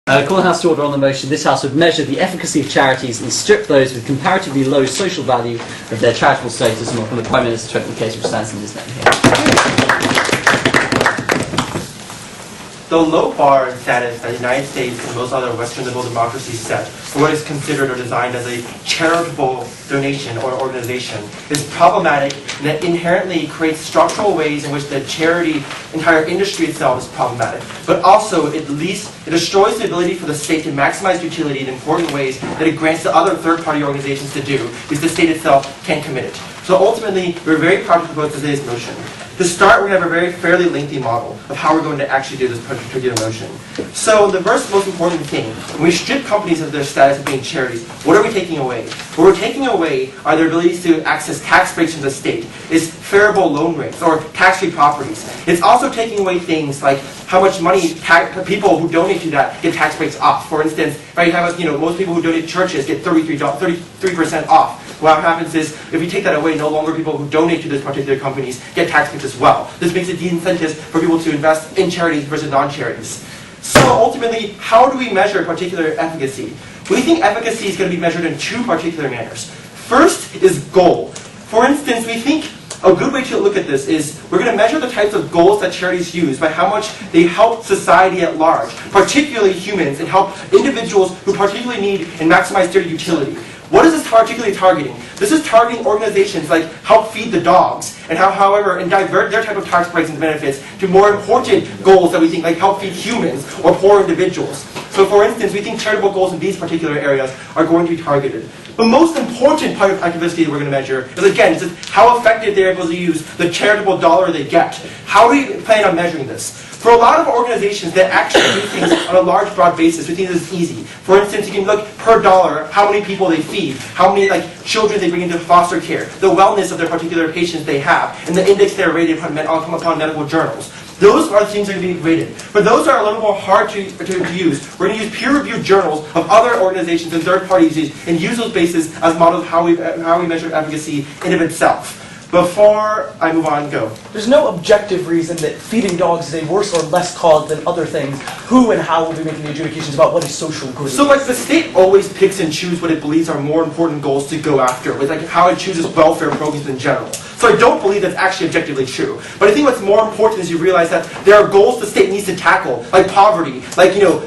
Call the House to order on the motion. This House would measure the efficacy of charities and strip those with comparatively low social value of their charitable status, and welcome the Prime Minister to open the case which stands in his name here. The low bar status that the United States and most other Western liberal democracies set for what is considered or designed as a charitable donation or organization is problematic, and it inherently creates structural ways in which the charity entire industry itself is problematic. But also, it destroys the ability for the state to maximize utility in important ways that it grants to other third-party organizations to do, because the state itself can't commit it. So ultimately, we're very proud to propose today's motion. To start, we're going to have a very fairly lengthy model of how we're going to actually do this particular motion. So the first most important thing, when we strip companies of their status of being charities, what are we taking away? What we're taking away are their abilities to access tax breaks from the state, is favorable loan rates, or tax-free properties. It's also taking away things like how much money people who donate to that get tax breaks off. For instance, right, you have most people who donate to churches get 33% off. What happens is, if we take that away, no longer people who donate to this particular companies get tax breaks as well. This makes it de-incentive for people to invest in charities versus non-charities. So ultimately, how do we measure particular efficacy? We think efficacy is going to be measured in two particular manners. First is goal. For instance, we think a good way to look at this is we're going to measure the types of goals that charities use by how much they help society at large, particularly humans, and help individuals who particularly need and maximize their utility. What is this particularly targeting? This is targeting organizations like Help Feed the Dogs, and and divert their type of tax breaks and benefits to more important goals that we think, like Help Feed Humans or poor individuals. So for instance, we think charitable goals in these particular areas are going to be targeted. The most important part of activity that we're going to measure is, again, is how effective they're able to use the charitable dollar they get. How do we plan on measuring this? For a lot of organizations that actually do things on a large, broad basis, we think this is easy. For instance, you can look per dollar how many people they feed, how many children they bring into foster care, the wellness of their particular patients they have, and the index they're rated upon medical journals. Those are the things that are going to be rated. But those are a little more hard to use. We're going to use peer-reviewed journals of other organizations and third parties and use those bases as models of how we measure efficacy in of itself. Before I move on, go. There's no objective reason that feeding dogs is a worse or less cause than other things. Who and how will be making the adjudications about what is social good? So the state always picks and chooses what it believes are more important goals to go after, with how it chooses welfare programs in general. So I don't believe that's actually objectively true. But I think what's more important is you realize that there are goals the state needs to tackle, like poverty,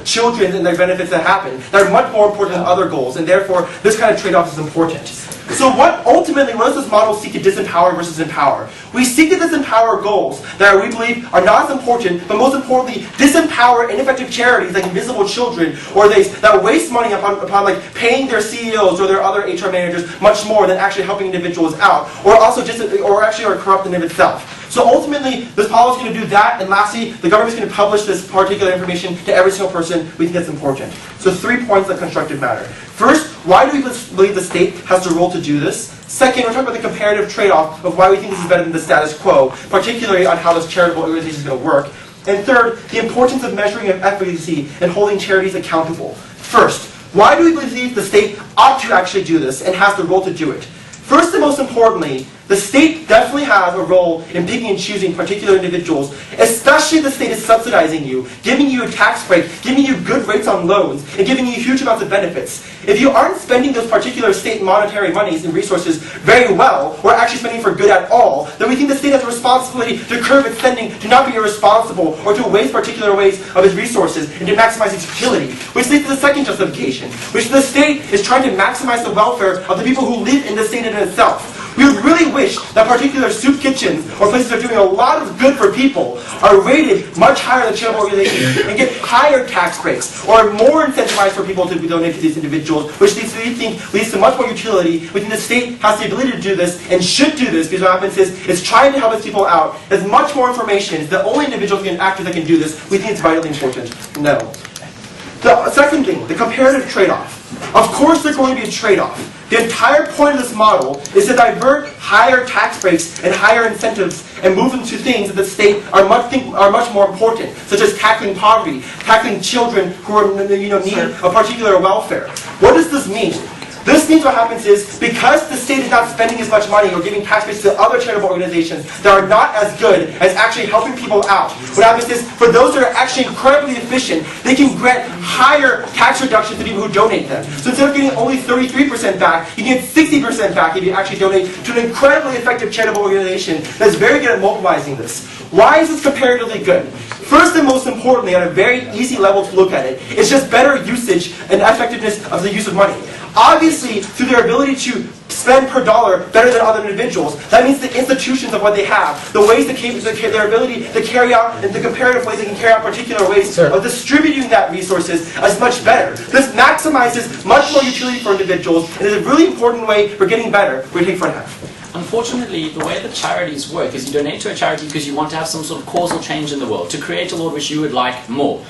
children and their benefits that happen, that are much more important than other goals, and therefore this kind of trade-off is important. So what does this model seek to disempower versus empower? We seek to disempower goals that we believe are not as important, but most importantly, disempower ineffective charities like Invisible Children, or that waste money upon paying their CEOs or their other HR managers much more than actually helping individuals out, or are corrupt in of itself. So ultimately, this policy is going to do that, and lastly, the government is going to publish this particular information to every single person. We think that's important. So 3 points of constructive matter. First, why do we believe the state has the role to do this? Second, we're talking about the comparative trade-off of why we think this is better than the status quo, particularly on how this charitable organization is going to work. And third, the importance of measuring efficacy and holding charities accountable. First, why do we believe the state ought to actually do this and has the role to do it? First and most importantly, the state definitely has a role in picking and choosing particular individuals, especially if the state is subsidizing you, giving you a tax break, giving you good rates on loans, and giving you huge amounts of benefits. If you aren't spending those particular state monetary monies and resources very well, or actually spending for good at all, then we think the state has a responsibility to curb its spending, to not be irresponsible, or to waste particular ways of its resources, and to maximize its utility. Which leads to the second justification, which the state is trying to maximize the welfare of the people who live in the state in itself. We would really wish that particular soup kitchens or places that are doing a lot of good for people are rated much higher than charitable organizations and get higher tax breaks, or are more incentivized for people to donate to these individuals, which we think leads to much more utility. We think the state has the ability to do this and should do this, because what happens is it's trying to help its people out. There's much more information. The only individuals and actors that can do this, we think it's vitally important. No. The second thing, the comparative trade-off. Of course there's going to be a trade-off. The entire point of this model is to divert higher tax breaks and higher incentives and move them to things that the state are much more important, such as tackling poverty, tackling children who need a particular welfare. What does this mean? This means what happens is, because the state is not spending as much money or giving tax breaks to other charitable organizations that are not as good as actually helping people out. What happens is, for those that are actually incredibly efficient, they can grant higher tax reductions to people who donate them. So instead of getting only 33% back, you get 60% back if you actually donate to an incredibly effective charitable organization that's very good at mobilizing this. Why is this comparatively good? First and most importantly, on a very easy level to look at it, it's just better usage and effectiveness of the use of money. Obviously, through their ability to spend per dollar better than other individuals, that means the institutions of what they have, the ways their ability to carry out, and the comparative ways they can carry out particular ways of distributing that resources is much better. This maximizes much more utility for individuals, and is a really important way for getting better. We're taking for a half. Unfortunately, the way that charities work is you donate to a charity because you want to have some sort of causal change in the world, to create a world which you would like more.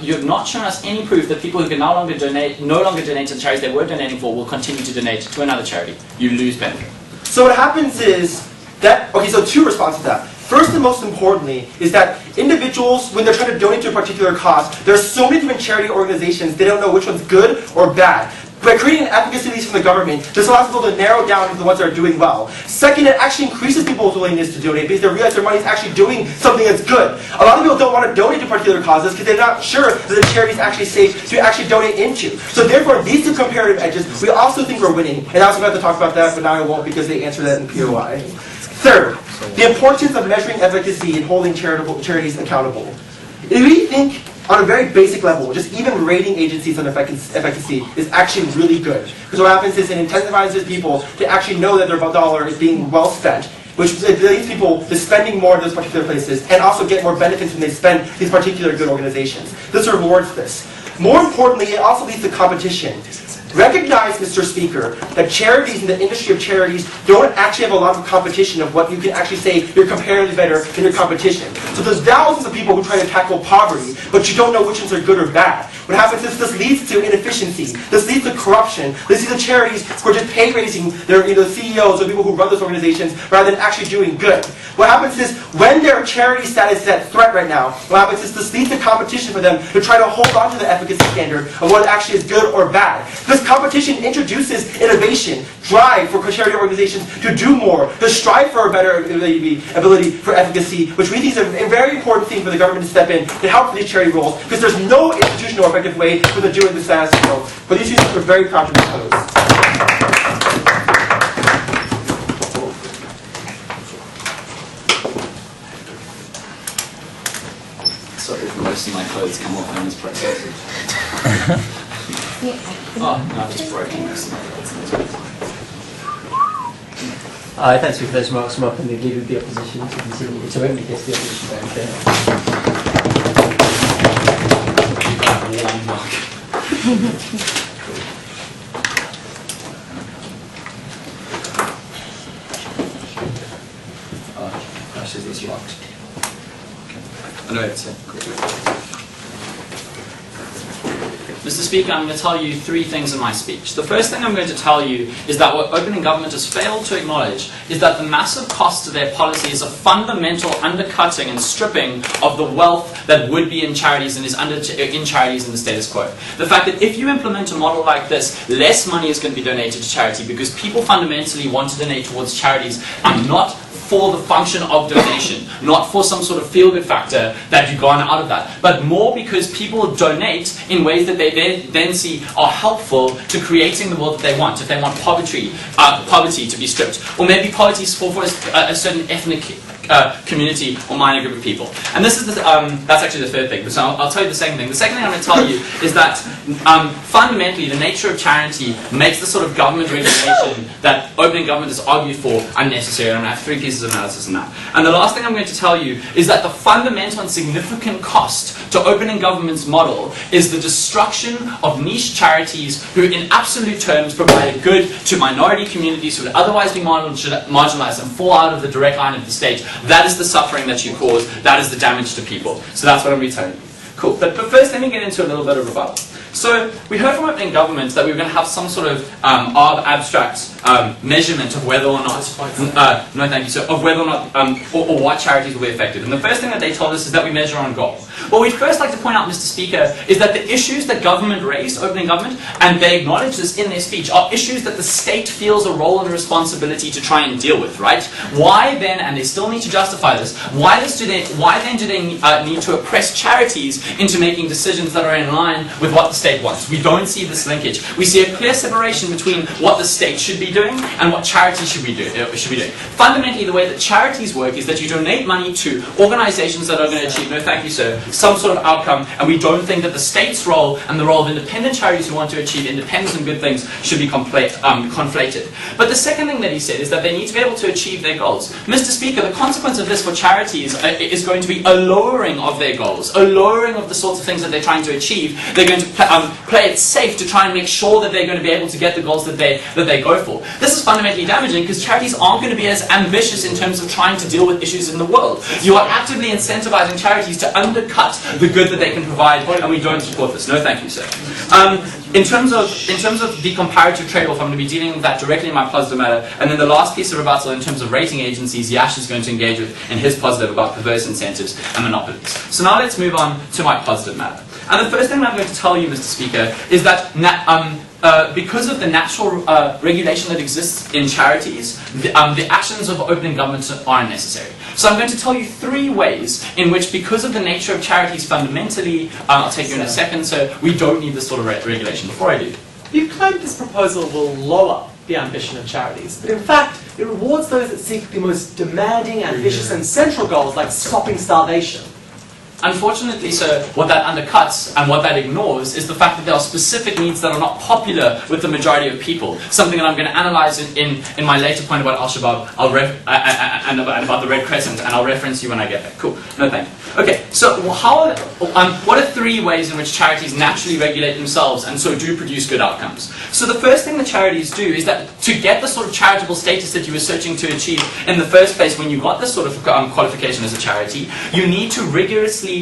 You have not shown us any proof that people who can no longer donate to the charities they were donating for will continue to donate to another charity. You lose benefit. So what happens is that, okay, so two responses to that. First and most importantly is that individuals, when they're trying to donate to a particular cause, there are so many different charity organizations, they don't know which one's good or bad. By creating an efficacy list from the government, this allows people to narrow down to the ones that are doing well. Second, it actually increases people's willingness to donate because they realize their money is actually doing something that's good. A lot of people don't want to donate to particular causes because they're not sure that the charity is actually safe to actually donate into. So therefore, these two comparative edges, we also think we're winning. And I was about to talk about that, but now I won't because they answer that in POI. Third, the importance of measuring efficacy and holding charities accountable. If we think on a very basic level, just even rating agencies on efficacy is actually really good. Because what happens is it incentivizes people to actually know that their dollar is being well spent, which leads people to spending more in those particular places, and also get more benefits when they spend these particular good organizations. This rewards this. More importantly, it also leads to competition. Recognize, Mr. Speaker, that charities in the industry of charities don't actually have a lot of competition of what you can actually say you're comparatively better than your competition. So there's thousands of people who try to tackle poverty, but you don't know which ones are good or bad. What happens is this leads to inefficiency. This leads to corruption. This leads to charities who are just pay raising their CEOs or people who run those organizations rather than actually doing good. What happens is when their charity status is at threat right now, what happens is this leads to competition for them to try to hold on to the efficacy standard of what actually is good or bad. This competition introduces innovation, drive for charity organizations to do more, to strive for a better ability for efficacy, which we think is a very important thing for the government to step in to help these charity roles, because there's no institutional or effective way for them to do the status quo. But these things we're very proud to propose. Sorry if most of my clothes come off in this process. Oh, no, I've just broken this. Thanks for those remarks, Mark, and the leader of the opposition to continue to only get the opposition very clear. Gosh, is this locked? I know it's Mr. Speaker, I'm going to tell you three things in my speech. The first thing I'm going to tell you is that what opening government has failed to acknowledge is that the massive cost to their policy is a fundamental undercutting and stripping of the wealth that would be in charities and is in charities in the status quo. The fact that if you implement a model like this, less money is going to be donated to charity because people fundamentally want to donate towards charities and not for the function of donation, not for some sort of feel-good factor that you garner out of that, but more because people donate in ways that they then see are helpful to creating the world that they want. If they want poverty to be stripped, or maybe poverty for a certain ethnic community or minor group of people. And this is that's actually the third thing, so I'll tell you the second thing. The second thing I'm going to tell you is that fundamentally the nature of charity makes the sort of government regulation that opening government has argued for unnecessary, and I have three pieces of analysis on that. And the last thing I'm going to tell you is that the fundamental and significant cost to opening government's model is the destruction of niche charities who in absolute terms provide a good to minority communities who would otherwise be marginalized and fall out of the direct line of the state. That is the suffering that you cause. That is the damage to people. So that's what I'm going to be telling you. Cool. But first, let me get into a little bit of rebuttal. So we heard from opening government that we were going to have some sort of abstract measurement of whether or not, no thank you, so of whether or not, or what charities will be effective. And the first thing that they told us is that we measure on goal. What we'd first like to point out, Mr. Speaker, is that the issues that government raised, opening government, and they acknowledge this in their speech, are issues that the state feels a role and a responsibility to try and deal with, right? Why then, and they still need to justify this, why then do they need to oppress charities into making decisions that are in line with what the state wants? We don't see this linkage. We see a clear separation between what the state should be doing and what charities should be doing. Fundamentally, the way that charities work is that you donate money to organizations that are going to achieve, no thank you sir, some sort of outcome, and we don't think that the state's role and the role of independent charities who want to achieve independence and good things should be conflated. But the second thing that he said is that they need to be able to achieve their goals. Mr. Speaker, the consequence of this for charities is going to be a lowering of their goals, a lowering of the sorts of things that they're trying to achieve. They're going to play it safe to try and make sure that they're going to be able to get the goals that they go for. This is fundamentally damaging because charities aren't going to be as ambitious in terms of trying to deal with issues in the world. You are actively incentivizing charities to undercut the good that they can provide, and we don't support this. No, thank you, sir. In terms of the comparative trade-off, I'm going to be dealing with that directly in my positive matter, and then the last piece of rebuttal in terms of rating agencies, Yash is going to engage with in his positive about perverse incentives and monopolies. So now let's move on to my positive matter. And the first thing I'm going to tell you, Mr. Speaker, is that because of the natural regulation that exists in charities, the actions of opening government are unnecessary. So I'm going to tell you 3 ways in which, because of the nature of charities fundamentally, I'll take you in a second, so we don't need this sort of regulation. Before I do. You claim this proposal will lower the ambition of charities, but in fact, it rewards those that seek the most demanding, ambitious, and central goals, like stopping starvation. Unfortunately, sir, what that undercuts and what that ignores is the fact that there are specific needs that are not popular with the majority of people. Something that I'm going to analyze in my later point about Al-Shabaab and about the Red Crescent, and I'll reference you when I get there. Cool. No, thank you. Okay, so what are 3 ways in which charities naturally regulate themselves and so do produce good outcomes? So the first thing that charities do is that to get the sort of charitable status that you were searching to achieve in the first place when you got this sort of qualification as a charity, you need to rigorously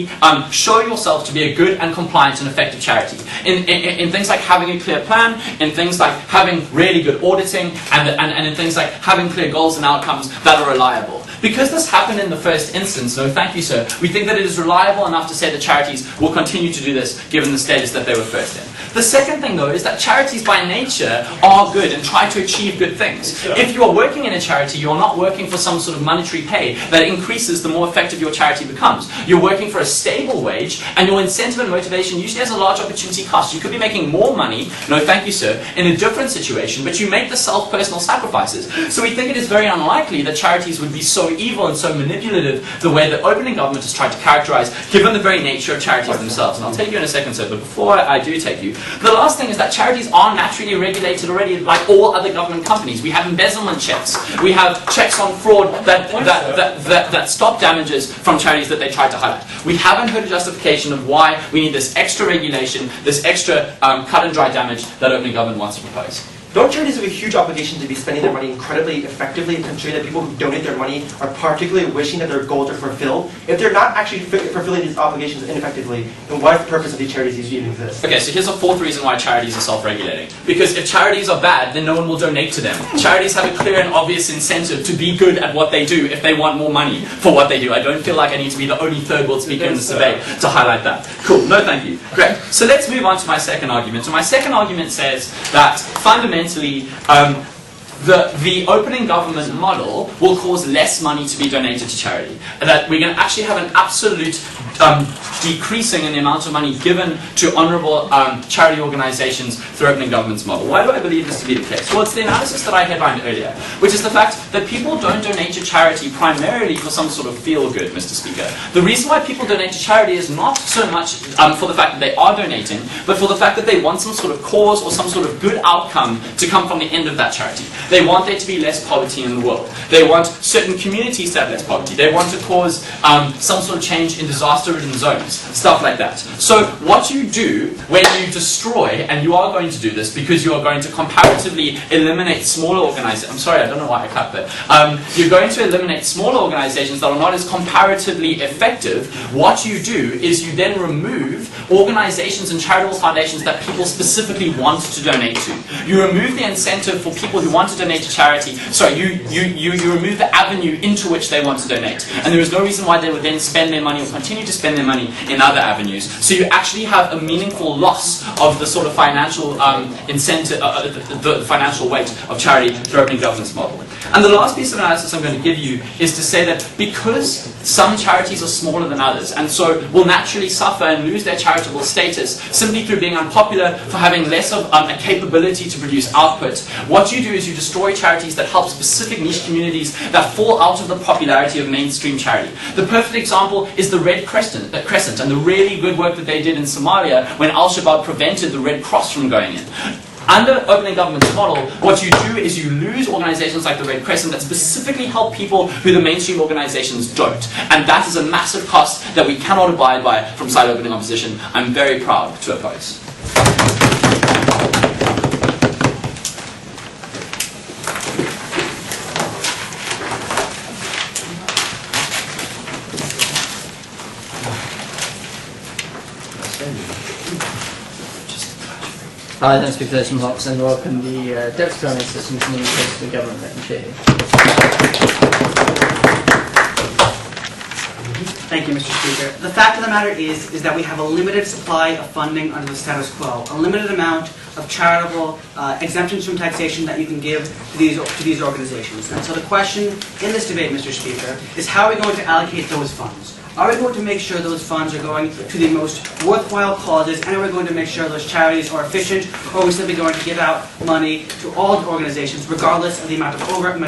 show yourself to be a good and compliant and effective charity. In things like having a clear plan, in things like having really good auditing, and in things like having clear goals and outcomes that are reliable. Because this happened in the first instance, no thank you sir, we think that it is reliable enough to say that charities will continue to do this given the status that they were first in. The second thing though is that charities by nature are good and try to achieve good things. If you are working in a charity, you are not working for some sort of monetary pay that increases the more effective your charity becomes. You're working for a stable wage, and your incentive and motivation usually has a large opportunity cost. You could be making more money, no thank you sir, in a different situation, but you make the self-personal sacrifices. So we think it is very unlikely that charities would be so evil and so manipulative the way that opening government has tried to characterize, given the very nature of charities themselves. And I'll take you in a second, sir, but before I do take you, the last thing is that charities are naturally regulated already like all other government companies. We have embezzlement checks. We have checks on fraud that stop damages from charities that they try to highlight. We haven't heard a justification of why we need this extra regulation, this extra cut and dry damage that opening government wants to propose. Don't charities have a huge obligation to be spending their money incredibly effectively and ensuring that people who donate their money are particularly wishing that their goals are fulfilled? If they're not actually fulfilling these obligations ineffectively, then what is the purpose of these charities even exist? Okay, so here's a 4th reason why charities are self-regulating. Because if charities are bad, then no one will donate to them. Charities have a clear and obvious incentive to be good at what they do if they want more money for what they do. I don't feel like I need to be the only third world speaker in the survey to highlight that. Cool, no thank you. Great. So let's move on to my second argument. So my second argument says that fundamentally the opening government model will cause less money to be donated to charity. And that we're going to actually have an absolute decreasing in the amount of money given to honourable charity organisations through opening government's model. Why do I believe this to be the case? Well, it's the analysis that I headlined earlier, which is the fact that people don't donate to charity primarily for some sort of feel-good, Mr. Speaker. The reason why people donate to charity is not so much for the fact that they are donating, but for the fact that they want some sort of cause or some sort of good outcome to come from the end of that charity. They want there to be less poverty in the world. They want certain communities to have less poverty. They want to cause some sort of change in disaster disaster-ridden zones, stuff like that. So what you do when you destroy, and you are going to do this because you are going to comparatively eliminate smaller organizations. I'm sorry, I don't know why I cut that. You're going to eliminate smaller organizations that are not as comparatively effective. What you do is you then remove organizations and charitable foundations that people specifically want to donate to. You remove the incentive for people who want to donate to charity. Sorry, you remove the avenue into which they want to donate. And there is no reason why they would then spend their money or continue to spend their money in other avenues. So you actually have a meaningful loss of the sort of financial incentive, the financial weight of charity through opening governance model. And the last piece of analysis I'm going to give you is to say that because some charities are smaller than others, and so will naturally suffer and lose their charitable status simply through being unpopular, for having less of a capability to produce output, what you do is you destroy charities that help specific niche communities that fall out of the popularity of mainstream charity. The perfect example is the Red Crescent and the really good work that they did in Somalia when Al-Shabaab prevented the Red Cross from going in. Under opening government's model, what you do is you lose organizations like the Red Crescent that specifically help people who the mainstream organizations don't. And that is a massive cost that we cannot abide by from side opening opposition. I'm very proud to oppose. Hi, thanks for those remarks, and welcome the Deputy Prime Minister from the Government, Madam Chair. Thank you, Mr. Speaker. The fact of the matter is that we have a limited supply of funding under the status quo, a limited amount of charitable exemptions from taxation that you can give to these organizations. And so the question in this debate, Mr. Speaker, is how are we going to allocate those funds? Are we going to make sure those funds are going to the most worthwhile causes, and are we going to make sure those charities are efficient, or are we simply going to give out money to all organizations, regardless of the amount of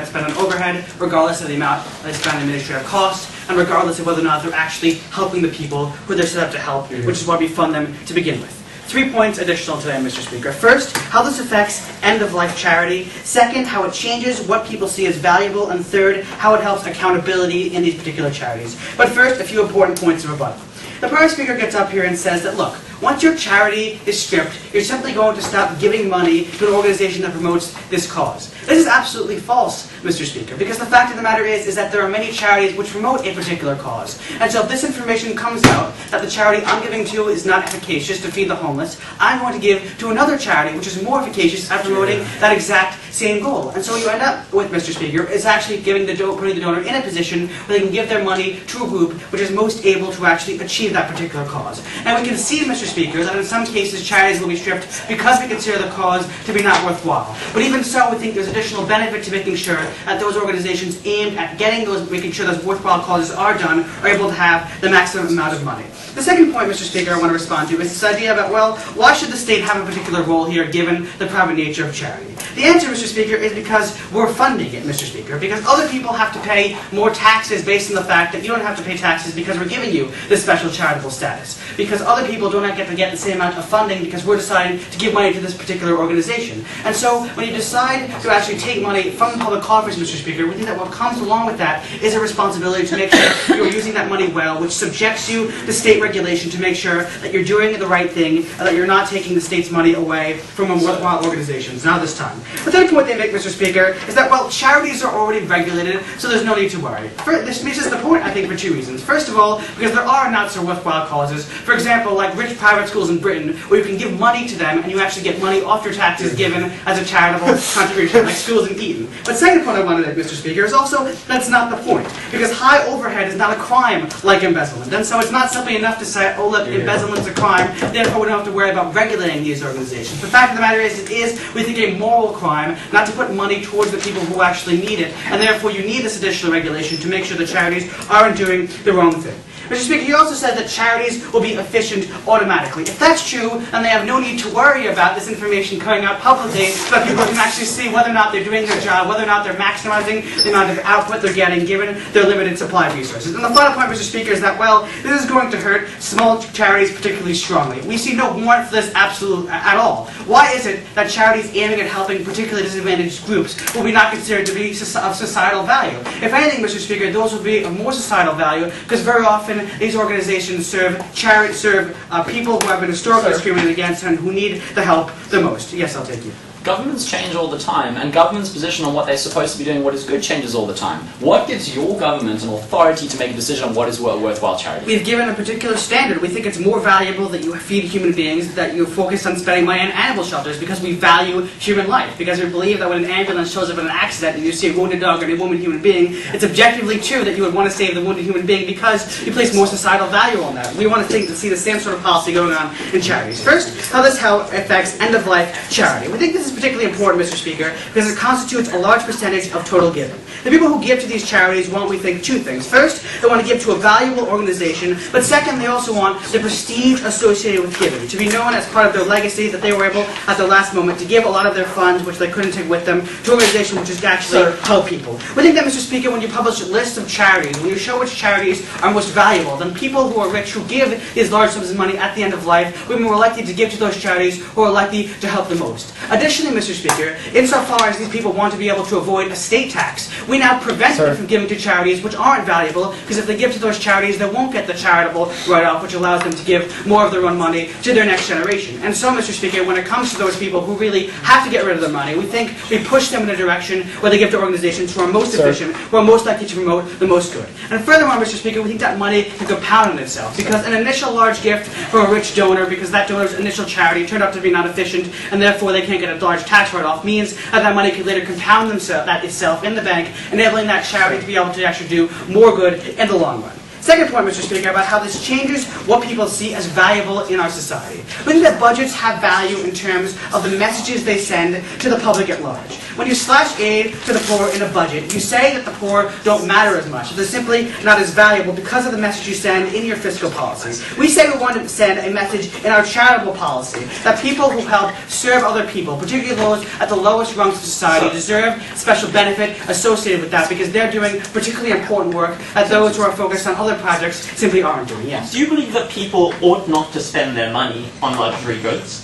spent on overhead, regardless of the amount they spend on administrative costs, and regardless of whether or not they're actually helping the people who they're set up to help, which is why we fund them to begin with. 3 points additional today, Mr. Speaker. First, how this affects end-of-life charity. Second, how it changes what people see as valuable. And third, how it helps accountability in these particular charities. But first, a few important points of rebuttal. The Prime Speaker gets up here and says that, look, once your charity is stripped, you're simply going to stop giving money to an organization that promotes this cause. This is absolutely false, Mr. Speaker, because the fact of the matter is that there are many charities which promote a particular cause. And so if this information comes out that the charity I'm giving to is not efficacious to feed the homeless, I'm going to give to another charity which is more efficacious at promoting that exact same goal. And so you end up with, Mr. Speaker, is actually putting the donor in a position where they can give their money to a group which is most able to actually achieve that particular cause. And we can see, Mr. Speaker, that in some cases charities will be stripped because we consider the cause to be not worthwhile. But even so, we think there's additional benefit to making sure that those organizations aimed at making sure those worthwhile causes are done, are able to have the maximum amount of money. The second point, Mr. Speaker, I want to respond to is this idea about, well, why should the state have a particular role here given the private nature of charity? The answer, Mr. Speaker, is because we're funding it, Mr. Speaker, because other people have to pay more taxes based on the fact that you don't have to pay taxes because we're giving you this special charitable status, because other people do not get to get the same amount of funding because we're deciding to give money to this particular organization. And so when you decide to actually take money from the public coffers, Mr. Speaker, we think that what comes along with that is a responsibility to make sure you're using that money well, which subjects you to state regulation to make sure that you're doing the right thing and that you're not taking the state's money away from worthwhile organizations, not this time. The third point they make, Mr. Speaker, is that, well, charities are already regulated, so there's no need to worry. This misses the point, I think, for 2 reasons. First of all, because there are not so worthwhile causes. For example, like rich private schools in Britain, where you can give money to them and you actually get money off your taxes given as a charitable contribution, like schools in Eton. But second point I wanted to make, Mr. Speaker, is also that's not the point. Because high overhead is not a crime like embezzlement. And so it's not simply enough to say, oh, look, embezzlement's a crime, therefore we don't have to worry about regulating these organizations. The fact of the matter is, it is, we think, a moral crime not to put money towards the people who actually need it, and therefore you need this additional regulation to make sure the charities aren't doing the wrong thing. Mr. Speaker, you also said that charities will be efficient automatically. If that's true, then they have no need to worry about this information coming out publicly so that people can actually see whether or not they're doing their job, whether or not they're maximizing the amount of output they're getting given their limited supply of resources. And the final point, Mr. Speaker, is that, well, this is going to hurt small charities particularly strongly. We see no warrant for this at all. Why is it that charities aiming at helping particularly disadvantaged groups will be not considered to be of societal value? If anything, Mr. Speaker, those will be of more societal value because very often often these organizations serve people who have been historically discriminated against and who need the help the most. Yes, I'll take you. Governments change all the time, and government's position on what they're supposed to be doing, what is good, changes all the time. What gives your government an authority to make a decision on what is worthwhile charity? We've given a particular standard. We think it's more valuable that you feed human beings, that you focus on spending money on animal shelters, because we value human life. Because we believe that when an ambulance shows up in an accident and you see a wounded dog or a wounded human being, it's objectively true that you would want to save the wounded human being because you place more societal value on that. We want to see the same sort of policy going on in charities. First, how this affects end-of-life charity. We think this is particularly important, Mr. Speaker, because it constitutes a large percentage of total giving. The people who give to these charities want, we think, two things. First, they want to give to a valuable organization, but second, they also want the prestige associated with giving, to be known as part of their legacy, that they were able, at the last moment, to give a lot of their funds, which they couldn't take with them, to an organization which is actually help people. We think that, Mr. Speaker, when you publish a list of charities, when you show which charities are most valuable, then people who are rich, who give these large sums of money at the end of life, will be more likely to give to those charities who are likely to help the most. Additionally, Mr. Speaker, insofar as these people want to be able to avoid estate tax, we now prevent them from giving to charities which aren't valuable, because if they give to those charities, they won't get the charitable write-off, which allows them to give more of their own money to their next generation. And so, Mr. Speaker, when it comes to those people who really have to get rid of their money, we think we push them in a direction where they give to organizations who are most efficient, who are most likely to promote the most good. And furthermore, Mr. Speaker, we think that money can compound on itself, because an initial large gift from a rich donor, because that donor's initial charity turned out to be not efficient, and therefore they can't get a large tax write-off, means that money can later compound itself in the bank, enabling that charity to be able to actually do more good in the long run. Second point, Mr. Speaker, about how this changes what people see as valuable in our society. We think that budgets have value in terms of the messages they send to the public at large. When you slash aid to the poor in a budget, you say that the poor don't matter as much. They're simply not as valuable because of the message you send in your fiscal policy. We say we want to send a message in our charitable policy that people who help serve other people, particularly those at the lowest rungs of society, deserve special benefit associated with that, because they're doing particularly important work that those who are focused on other projects simply aren't doing. Yes. Do you believe that people ought not to spend their money on luxury goods?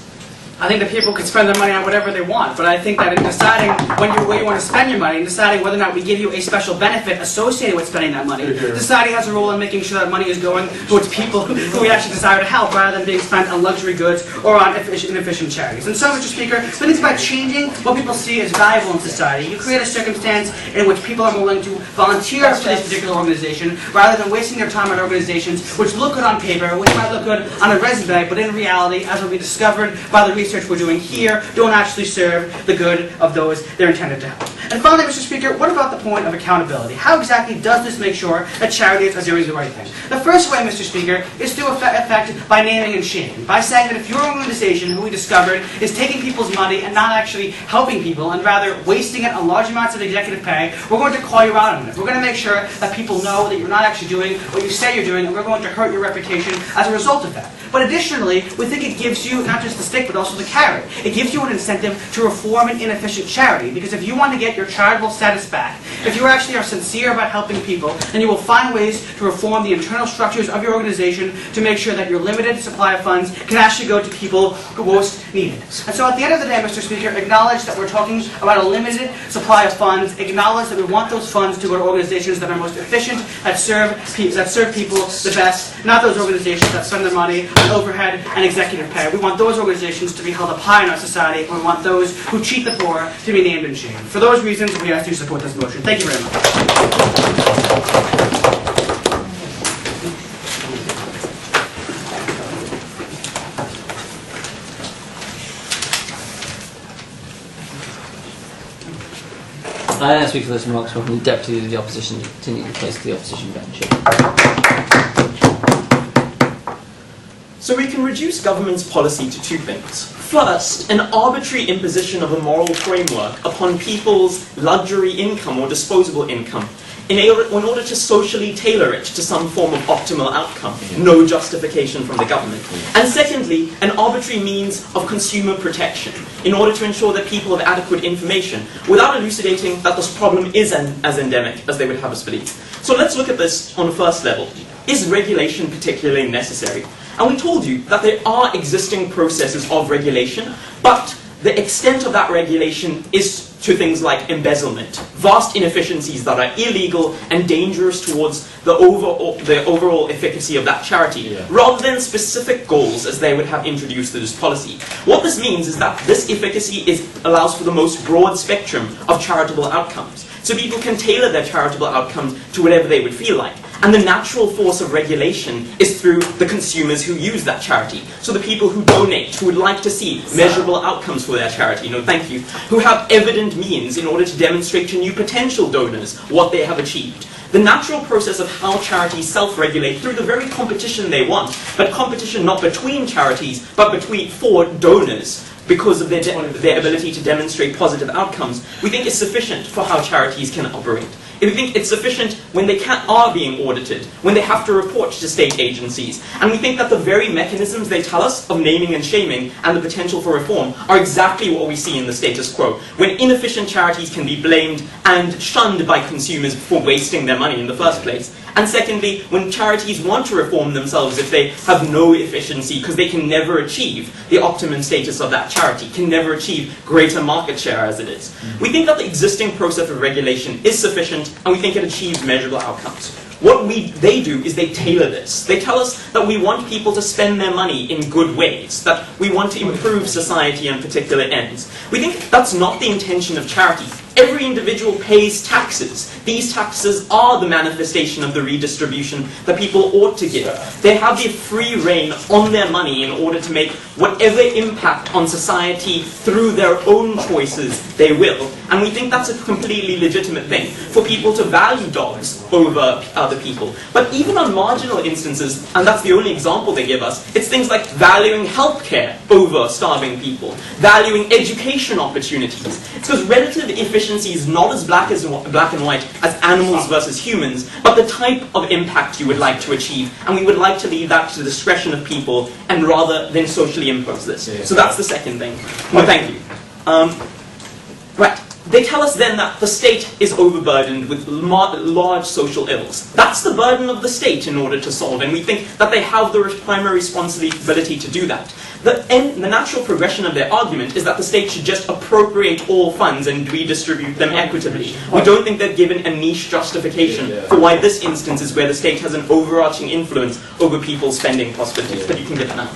I think that people can spend their money on whatever they want, but I think that in deciding where you want to spend your money, and deciding whether or not we give you a special benefit associated with spending that money, society has a role in making sure that money is going towards people who we actually desire to help, rather than being spent on luxury goods or on inefficient charities. And so, Mr. Speaker, when it's about changing what people see as valuable in society, you create a circumstance in which people are willing to volunteer for this particular organization, rather than wasting their time on organizations which look good on paper, which might look good on a resume, but in reality, as will be discovered by the research we're doing here, don't actually serve the good of those they're intended to help. And finally, Mr. Speaker, what about the point of accountability? How exactly does this make sure that charities are doing the right thing? The first way, Mr. Speaker, is through effect by naming and shaming, by saying that if your organization, who we discovered, is taking people's money and not actually helping people, and rather wasting it on large amounts of executive pay, we're going to call you out on it. We're going to make sure that people know that you're not actually doing what you say you're doing, and we're going to hurt your reputation as a result of that. But additionally, we think it gives you not just the stick, but also the carrot. It gives you an incentive to reform an inefficient charity, because if you want to get your charitable status back, if you actually are sincere about helping people, then you will find ways to reform the internal structures of your organization to make sure that your limited supply of funds can actually go to people who most need it. And so at the end of the day, Mr. Speaker, acknowledge that we're talking about a limited supply of funds, acknowledge that we want those funds to go to organizations that are most efficient, that serve people the best, not those organizations that spend their money on overhead and executive pay. We want those organizations to be held up high in our society, and we want those who cheat the poor to be named and shamed. For those reasons, we ask you to support this motion. Thank you very much. I don't speak for those remarks from the Deputy of the Opposition, continuing the case to the Opposition bench. So we can reduce government's policy to two things. First, an arbitrary imposition of a moral framework upon people's luxury income or disposable income in order to socially tailor it to some form of optimal outcome. No justification from the government. And secondly, an arbitrary means of consumer protection in order to ensure that people have adequate information without elucidating that this problem is as endemic as they would have us believe. So let's look at this on the first level. Is regulation particularly necessary? And we told you that there are existing processes of regulation, but the extent of that regulation is to things like embezzlement, vast inefficiencies that are illegal and dangerous towards the overall efficacy of that charity, rather than specific goals as they would have introduced through this policy. What this means is that this efficacy allows for the most broad spectrum of charitable outcomes. So people can tailor their charitable outcomes to whatever they would feel like. And the natural force of regulation is through the consumers who use that charity. So the people who donate, who would like to see measurable outcomes for their charity, no thank you, who have evident means in order to demonstrate to new potential donors what they have achieved. The natural process of how charities self-regulate through the very competition they want, but competition not between charities, but for donors, because of their ability to demonstrate positive outcomes, we think is sufficient for how charities can operate. We think it's sufficient when they are being audited, when they have to report to state agencies. And we think that the very mechanisms they tell us of naming and shaming and the potential for reform are exactly what we see in the status quo, when inefficient charities can be blamed and shunned by consumers for wasting their money in the first place. And secondly, when charities want to reform themselves if they have no efficiency because they can never achieve the optimum status of that charity, can never achieve greater market share as it is. We think that the existing process of regulation is sufficient, and we think it achieves measurable outcomes. What they do is they tailor this. They tell us that we want people to spend their money in good ways, that we want to improve society and particular ends. We think that's not the intention of charity. Every individual pays taxes. These taxes are the manifestation of the redistribution that people ought to give. They have the free rein on their money in order to make whatever impact on society through their own choices they will. And we think that's a completely legitimate thing, for people to value dogs over other people. But even on marginal instances, and that's the only example they give us, it's things like valuing healthcare over starving people, valuing education opportunities. It's because relative efficiency is not as black and white as animals versus humans, but the type of impact you would like to achieve, and we would like to leave that to the discretion of people, and rather than socially impose this. So that's the second thing. No, thank you. Right. They tell us then that the state is overburdened with large social ills. That's the burden of the state in order to solve, and we think that they have the primary responsibility to do that. The natural progression of their argument is that the state should just appropriate all funds and redistribute them equitably. We don't think they've given a niche justification for why this instance is where the state has an overarching influence over people's spending possibilities, but you can get it now.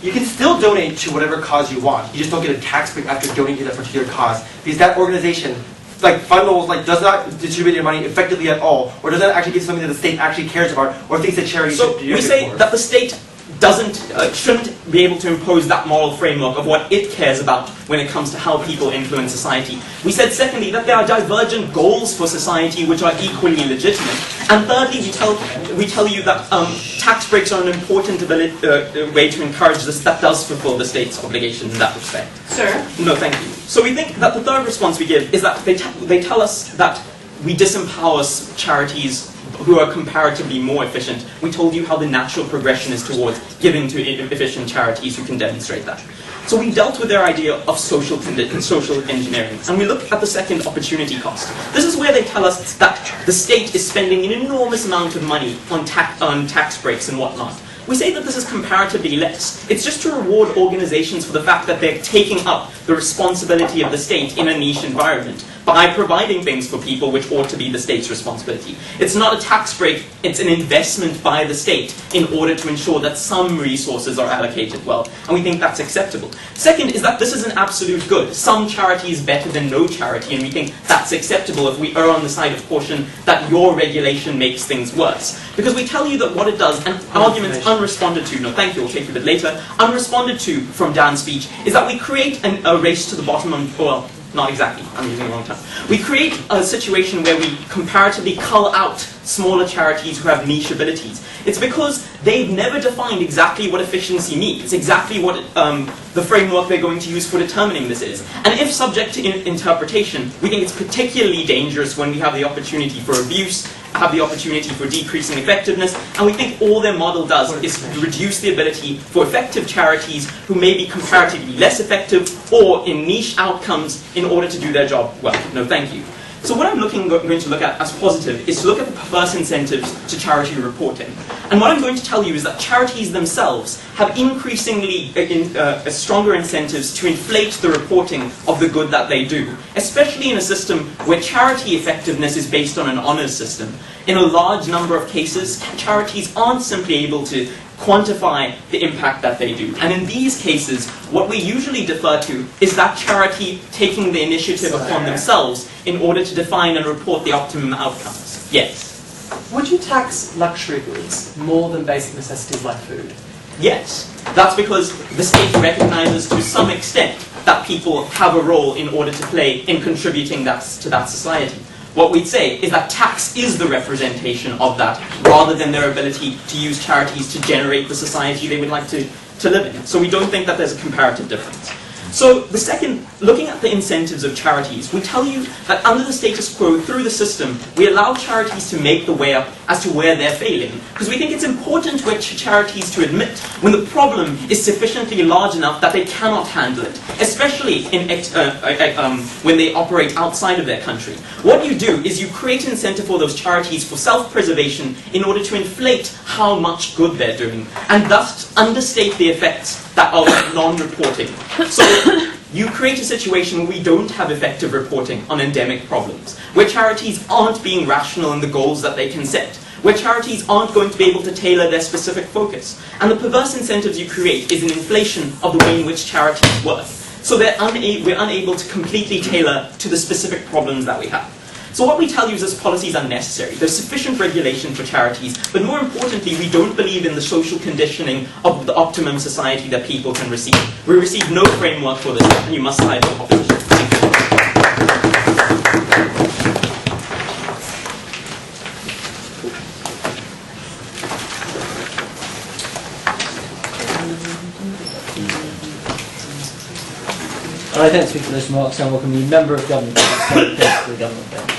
You can still donate to whatever cause you want. You just don't get a tax break after donating to that particular cause, because that organization, does not distribute your money effectively at all, or does not actually give something that the state actually cares about, or thinks that charity should do. So we say that the state shouldn't be able to impose that moral framework of what it cares about when it comes to how people influence society. We said secondly that there are divergent goals for society which are equally legitimate. And thirdly, we tell you that tax breaks are an important way to encourage this that does fulfill the state's obligation in that respect. Sir? No, thank you. So we think that the third response we give is that they tell us that we disempower charities who are comparatively more efficient. We told you how the natural progression is towards giving to efficient charities who can demonstrate that. So we dealt with their idea of social engineering, and we looked at the second opportunity cost. This is where they tell us that the state is spending an enormous amount of money on tax breaks and whatnot. We say that this is comparatively less. It's just to reward organizations for the fact that they're taking up the responsibility of the state in a niche environment by providing things for people which ought to be the state's responsibility. It's not a tax break, it's an investment by the state in order to ensure that some resources are allocated well, and we think that's acceptable. Second is that this is an absolute good. Some charity is better than no charity, and we think that's acceptable if we err on the side of caution that your regulation makes things worse. Because we tell you that what it does, and arguments unresponded to, no thank you, we'll take you a bit later, unresponded to from Dan's speech, is that we create a race to the bottom well, not exactly, I'm using the wrong term. We create a situation where we comparatively cull out smaller charities who have niche abilities. It's because they've never defined exactly what efficiency means, exactly what the framework they're going to use for determining this is. And if subject to interpretation, we think it's particularly dangerous when we have the opportunity for abuse, have the opportunity for decreasing effectiveness, and we think all their model does is reduce the ability for effective charities who may be comparatively less effective or in niche outcomes in order to do their job well. No, thank you. So what I'm going to look at as positive is to look at the perverse incentives to charity reporting. And what I'm going to tell you is that charities themselves have increasingly stronger incentives to inflate the reporting of the good that they do, especially in a system where charity effectiveness is based on an honours system. In a large number of cases, charities aren't simply able to quantify the impact that they do. And in these cases, what we usually defer to is that charity taking the initiative upon themselves in order to define and report the optimum outcomes. Yes? Would you tax luxury goods more than basic necessities like food? Yes. That's because the state recognizes to some extent that people have a role in order to play in contributing to that society. What we'd say is that tax is the representation of that, rather than their ability to use charities to generate the society they would like to live in. So we don't think that there's a comparative difference. So the second, looking at the incentives of charities, we tell you that under the status quo, through the system, we allow charities to make the way up as to where they're failing. Because we think it's important for charities to admit when the problem is sufficiently large enough that they cannot handle it, especially when they operate outside of their country. What you do is you create an incentive for those charities for self-preservation in order to inflate how much good they're doing, and thus understate the effects that are non-reporting. So you create a situation where we don't have effective reporting on endemic problems, where charities aren't being rational in the goals that they can set, where charities aren't going to be able to tailor their specific focus. And the perverse incentives you create is an inflation of the way in which charities work. So we're unable to completely tailor to the specific problems that we have. So what we tell you is this policies are necessary. There's sufficient regulation for charities, but more importantly, we don't believe in the social conditioning of the optimum society that people can receive. We receive no framework for this, and you must side with opposition. Thank you. I don't speak for those remarks, I welcome the Member of Government to the government bench.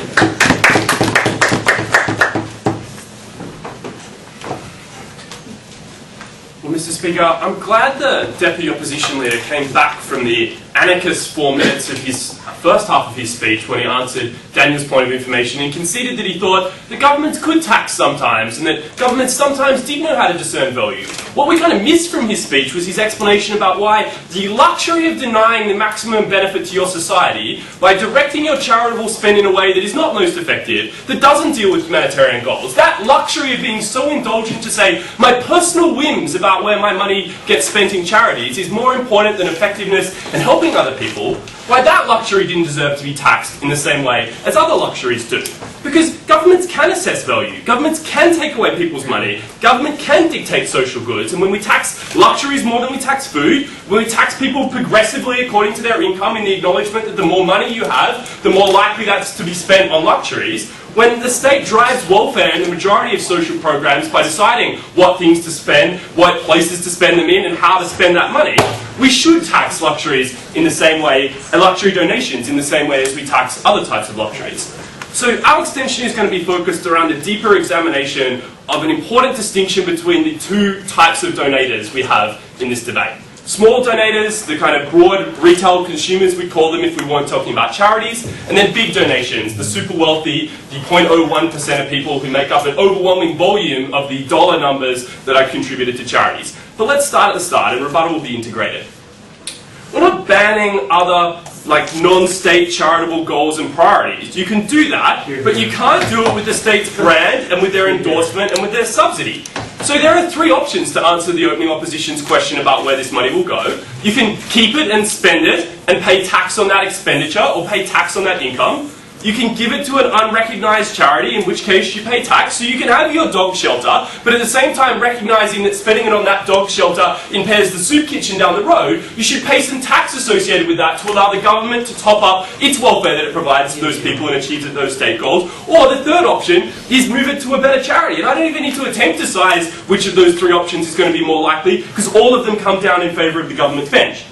Well, Mr. Speaker, I'm glad the Deputy Opposition Leader came back from the anarchist 4 minutes of his first half of his speech when he answered Daniel's point of information and conceded that he thought that governments could tax sometimes and that governments sometimes did know how to discern value. What we kind of missed from his speech was his explanation about why the luxury of denying the maximum benefit to your society by directing your charitable spend in a way that is not most effective, that doesn't deal with humanitarian goals, that luxury of being so indulgent to say my personal whims about where my money gets spent in charities is more important than effectiveness and helping other people, why that luxury didn't deserve to be taxed in the same way as other luxuries do. Because governments can assess value, governments can take away people's money, government can dictate social goods, and when we tax luxuries more than we tax food, when we tax people progressively according to their income in the acknowledgement that the more money you have, the more likely that's to be spent on luxuries, when the state drives welfare and the majority of social programs by deciding what things to spend, what places to spend them in, and how to spend that money, we should tax luxuries in the same way, and luxury donations in the same way as we tax other types of luxuries. So our extension is going to be focused around a deeper examination of an important distinction between the two types of donators we have in this debate. Small donators, the kind of broad retail consumers we call them if we weren't talking about charities, and then big donations, the super wealthy, the 0.01% of people who make up an overwhelming volume of the dollar numbers that are contributed to charities. But let's start at the start, and rebuttal will be integrated. We're not banning other non-state charitable goals and priorities. You can do that, but you can't do it with the state's brand and with their endorsement and with their subsidy. So there are 3 options to answer the opening opposition's question about where this money will go. You can keep it and spend it and pay tax on that expenditure or pay tax on that income. You can give it to an unrecognised charity, in which case you pay tax. So you can have your dog shelter, but at the same time recognising that spending it on that dog shelter impairs the soup kitchen down the road, you should pay some tax associated with that to allow the government to top up its welfare that it provides to those people and achieves those state goals. Or the third option is move it to a better charity. And I don't even need to attempt to size which of those 3 options is going to be more likely, because all of them come down in favour of the government bench.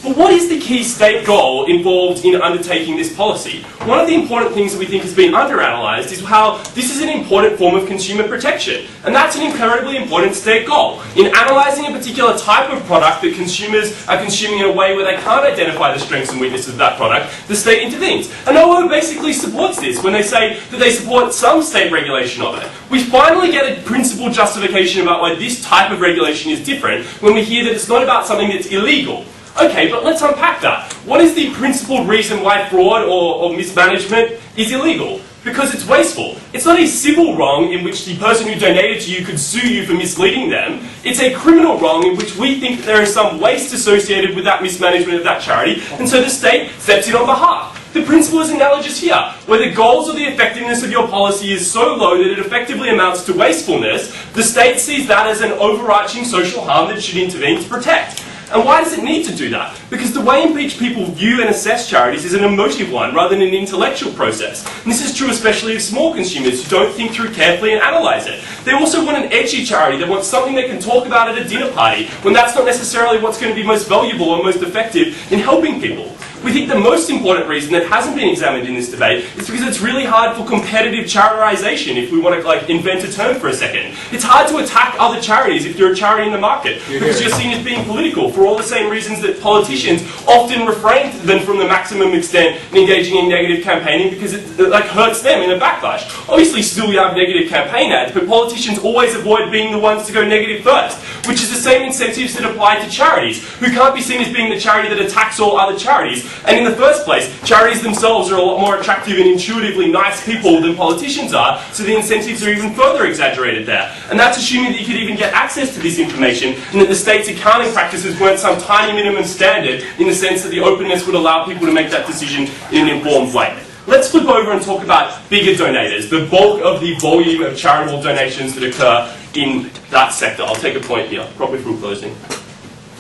But what is the key state goal involved in undertaking this policy? One of the important things that we think has been underanalyzed is how this is an important form of consumer protection. And that's an incredibly important state goal. In analysing a particular type of product that consumers are consuming in a way where they can't identify the strengths and weaknesses of that product, the state intervenes. And OO basically supports this when they say that they support some state regulation of it. We finally get a principled justification about why this type of regulation is different when we hear that it's not about something that's illegal. Okay, but let's unpack that. What is the principal reason why fraud or mismanagement is illegal? Because it's wasteful. It's not a civil wrong in which the person who donated to you could sue you for misleading them. It's a criminal wrong in which we think that there is some waste associated with that mismanagement of that charity, and so the state steps in on behalf. The principle is analogous here, where the goals or the effectiveness of your policy is so low that it effectively amounts to wastefulness. The state sees that as an overarching social harm that it should intervene to protect. And why does it need to do that? Because the way in which people view and assess charities is an emotive one rather than an intellectual process. And this is true especially of small consumers who don't think through carefully and analyse it. They also want an edgy charity. They want something they can talk about at a dinner party, when that's not necessarily what's going to be most valuable or most effective in helping people. We think the most important reason that hasn't been examined in this debate is because it's really hard for competitive charitisation, if we want to invent a term for a second. It's hard to attack other charities if you're a charity in the market, because you're seen as being political, for all the same reasons that politicians often refrain from the maximum extent in engaging in negative campaigning, because it hurts them in a backlash. Obviously still we have negative campaign ads, but politicians always avoid being the ones to go negative first, which is the same incentives that apply to charities, who can't be seen as being the charity that attacks all other charities. And in the first place, charities themselves are a lot more attractive and intuitively nice people than politicians are, so the incentives are even further exaggerated there. And that's assuming that you could even get access to this information, and that the state's accounting practices weren't some tiny minimum standard in the sense that the openness would allow people to make that decision in an informed way. Let's flip over and talk about bigger donators, the bulk of the volume of charitable donations that occur in that sector. I'll take a point here, probably from closing.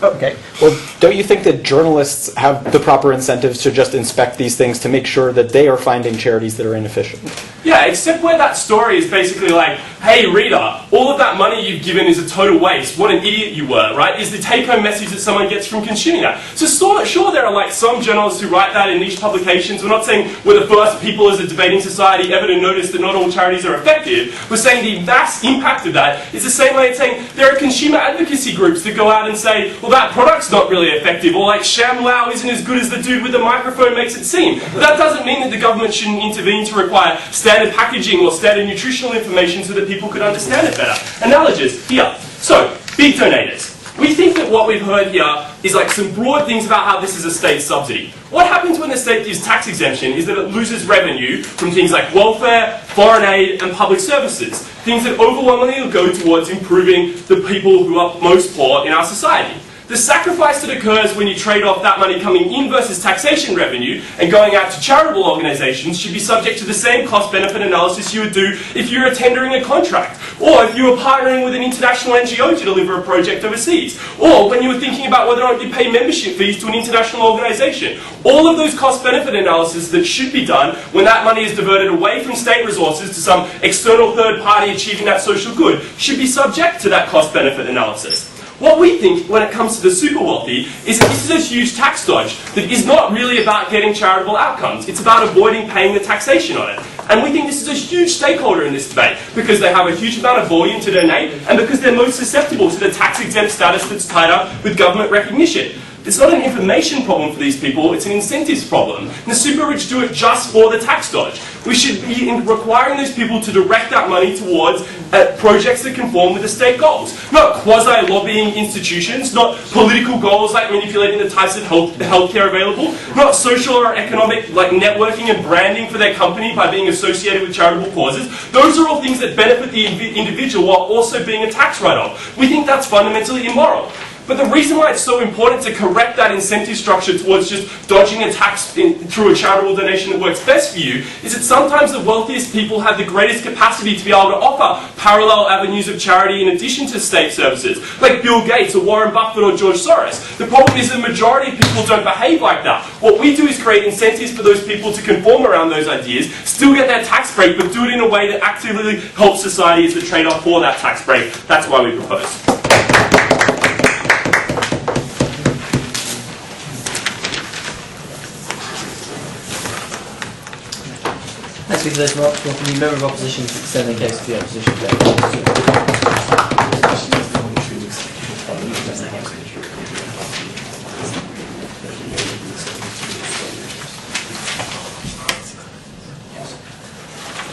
Okay. Well, don't you think that journalists have the proper incentives to just inspect these things to make sure that they are finding charities that are inefficient? Yeah, except where that story is basically like, hey reader, all of that money you've given is a total waste, what an idiot you were, right? Is the take-home message that someone gets from consuming that. So sure there are some journalists who write that in niche publications. We're not saying we're the first people as a debating society ever to notice that not all charities are effective. We're saying the vast impact of that is the same way it's saying there are consumer advocacy groups that go out and say, well, that product's not really effective, or ShamWow isn't as good as the dude with the microphone makes it seem. But that doesn't mean that the government shouldn't intervene to require standard packaging or standard nutritional information so that people could understand it better. Analogies here. So, big donators. We think that what we've heard here is some broad things about how this is a state subsidy. What happens when the state gives tax exemption is that it loses revenue from things like welfare, foreign aid, and public services. Things that overwhelmingly go towards improving the people who are most poor in our society. The sacrifice that occurs when you trade off that money coming in versus taxation revenue and going out to charitable organisations should be subject to the same cost-benefit analysis you would do if you were tendering a contract, or if you were partnering with an international NGO to deliver a project overseas, or when you were thinking about whether or not you pay membership fees to an international organisation. All of those cost-benefit analyses that should be done when that money is diverted away from state resources to some external third party achieving that social good should be subject to that cost-benefit analysis. What we think when it comes to the super wealthy is that this is a huge tax dodge that is not really about getting charitable outcomes. It's about avoiding paying the taxation on it. And we think this is a huge stakeholder in this debate because they have a huge amount of volume to donate and because they're most susceptible to the tax-exempt status that's tied up with government recognition. It's not an information problem for these people, it's an incentives problem. And the super rich do it just for the tax dodge. We should be requiring those people to direct that money towards projects that conform with the state goals. Not quasi-lobbying institutions, not political goals like manipulating the types of healthcare available, not social or economic networking and branding for their company by being associated with charitable causes. Those are all things that benefit the individual while also being a tax write-off. We think that's fundamentally immoral. But the reason why it's so important to correct that incentive structure towards just dodging a tax through a charitable donation that works best for you is that sometimes the wealthiest people have the greatest capacity to be able to offer parallel avenues of charity in addition to state services, like Bill Gates or Warren Buffett or George Soros. The problem is the majority of people don't behave like that. What we do is create incentives for those people to conform around those ideas, still get their tax break, but do it in a way that actively helps society as the trade-off for that tax break. That's why we propose. happy for those remarks from the member of opposition to extend the case to the opposition vote.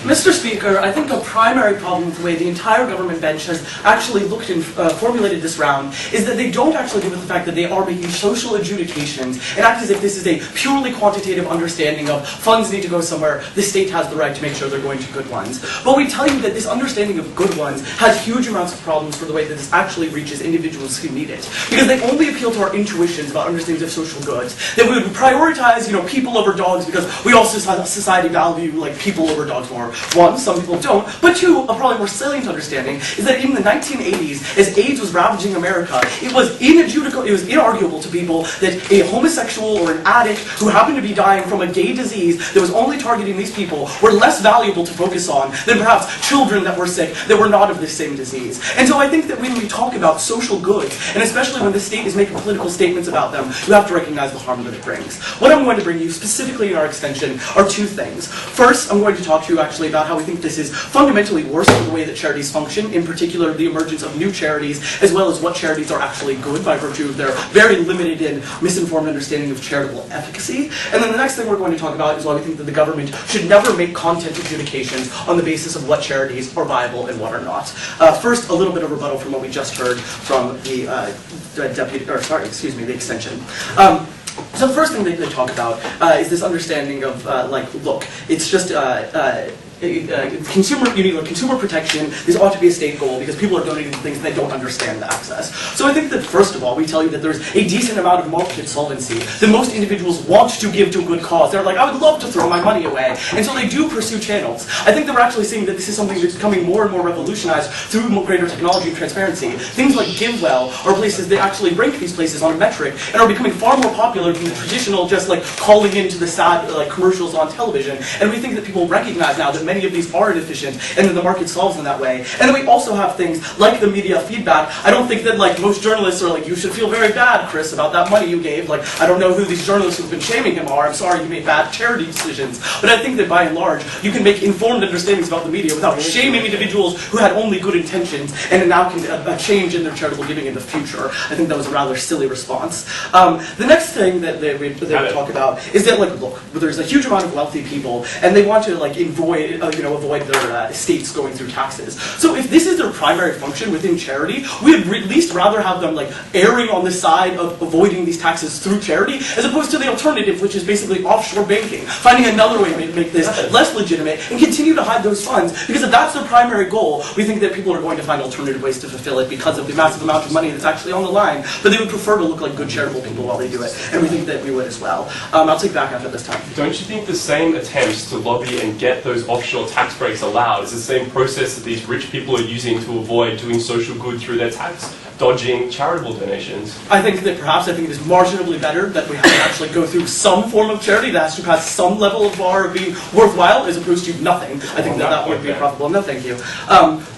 Mr. Speaker, I think the primary problem with the way the entire government bench has actually looked and formulated this round is that they don't actually deal with the fact that they are making social adjudications and act as if this is a purely quantitative understanding of funds need to go somewhere, the state has the right to make sure they're going to good ones. But we tell you that this understanding of good ones has huge amounts of problems for the way that this actually reaches individuals who need it. Because they only appeal to our intuitions about understandings of social goods. That we would prioritize, people over dogs because we also society value people over dogs more. One, some people don't, but two, a probably more salient understanding is that in the 1980s, as AIDS was ravaging America, it was inarguable to people that a homosexual or an addict who happened to be dying from a gay disease that was only targeting these people were less valuable to focus on than perhaps children that were sick that were not of this same disease. And so I think that when we talk about social goods, and especially when the state is making political statements about them, you have to recognize the harm that it brings. What I'm going to bring you specifically in our extension are two things. First, I'm going to talk to you actually about how we think this is fundamentally worse for the way that charities function, in particular the emergence of new charities, as well as what charities are actually good by virtue of their very limited and misinformed understanding of charitable efficacy. And then the next thing we're going to talk about is why we think that the government should never make content adjudications on the basis of what charities are viable and what are not. First, a little bit of rebuttal from what we just heard from the the extension. So the first thing they talk about is this understanding of, look, it's just consumer protection. This ought to be a state goal because people are donating to things and they don't understand the access. So I think that first of all, we tell you that there's a decent amount of market solvency that most individuals want to give to a good cause. They're like, I would love to throw my money away. And so they do pursue channels. I think that we're actually seeing that this is something that's becoming more and more revolutionized through greater technology and transparency. Things like GiveWell are places that actually rank these places on a metric and are becoming far more popular than the traditional just calling into the sad commercials on television. And we think that people recognize now that many of these are inefficient and that the market solves them that way. And then we also have things like the media feedback. I don't think that most journalists are you should feel very bad, Chris, about that money you gave. I don't know who these journalists who've been shaming him are. I'm sorry you made bad charity decisions. But I think that by and large, you can make informed understandings about the media without shaming individuals who had only good intentions and now can change in their charitable giving in the future. I think that was a rather silly response. The next thing that they would talk about is that look, there's a huge amount of wealthy people and they want to avoid their estates going through taxes. So if this is their primary function within charity, we would at least rather have them erring on the side of avoiding these taxes through charity, as opposed to the alternative, which is basically offshore banking, finding another way to make this less legitimate and continue to hide those funds. Because if that's their primary goal, we think that people are going to find alternative ways to fulfill it because of the massive amount of money that's actually on the line. But they would prefer to look like good charitable people while they do it, and we think that we would as well. I'll take back after this time. Don't you think the same attempts to lobby and get those offshore tax breaks allowed is the same process that these rich people are using to avoid doing social good through their tax dodging charitable donations? I think that it is marginally better that we have to actually go through some form of charity that has to pass some level of bar of being worthwhile as opposed to nothing. I think that would be profitable. No, thank you.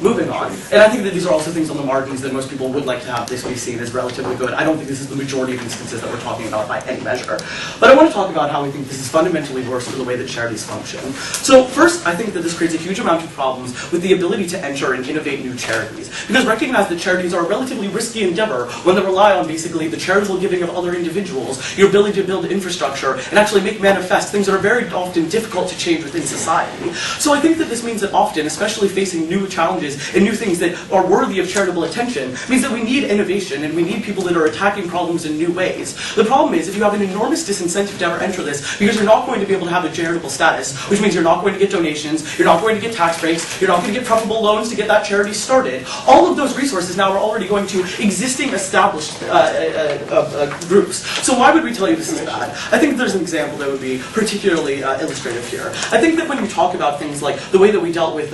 Moving on. And I think that these are also things on the margins that most people would like to have this be seen as relatively good. I don't think this is the majority of instances that we're talking about by any measure. But I want to talk about how we think this is fundamentally worse for the way that charities function. So first, I think that this creates a huge amount of problems with the ability to enter and innovate new charities. Because recognize that charities are a relatively risky endeavor when they rely on basically the charitable giving of other individuals, your ability to build infrastructure, and actually make manifest things that are very often difficult to change within society. So I think that this means that often, especially facing new challenges and new things that are worthy of charitable attention, means that we need innovation and we need people that are attacking problems in new ways. The problem is if you have an enormous disincentive to ever enter this because you're not going to be able to have a charitable status, which means you're not going to get donations, you're not going to get tax breaks, you're not going to get preferable loans to get that charity started. All of those resources now are already going to existing established groups. So why would we tell you this is bad? I think there's an example that would be particularly illustrative here. I think that when we talk about things like the way that we dealt with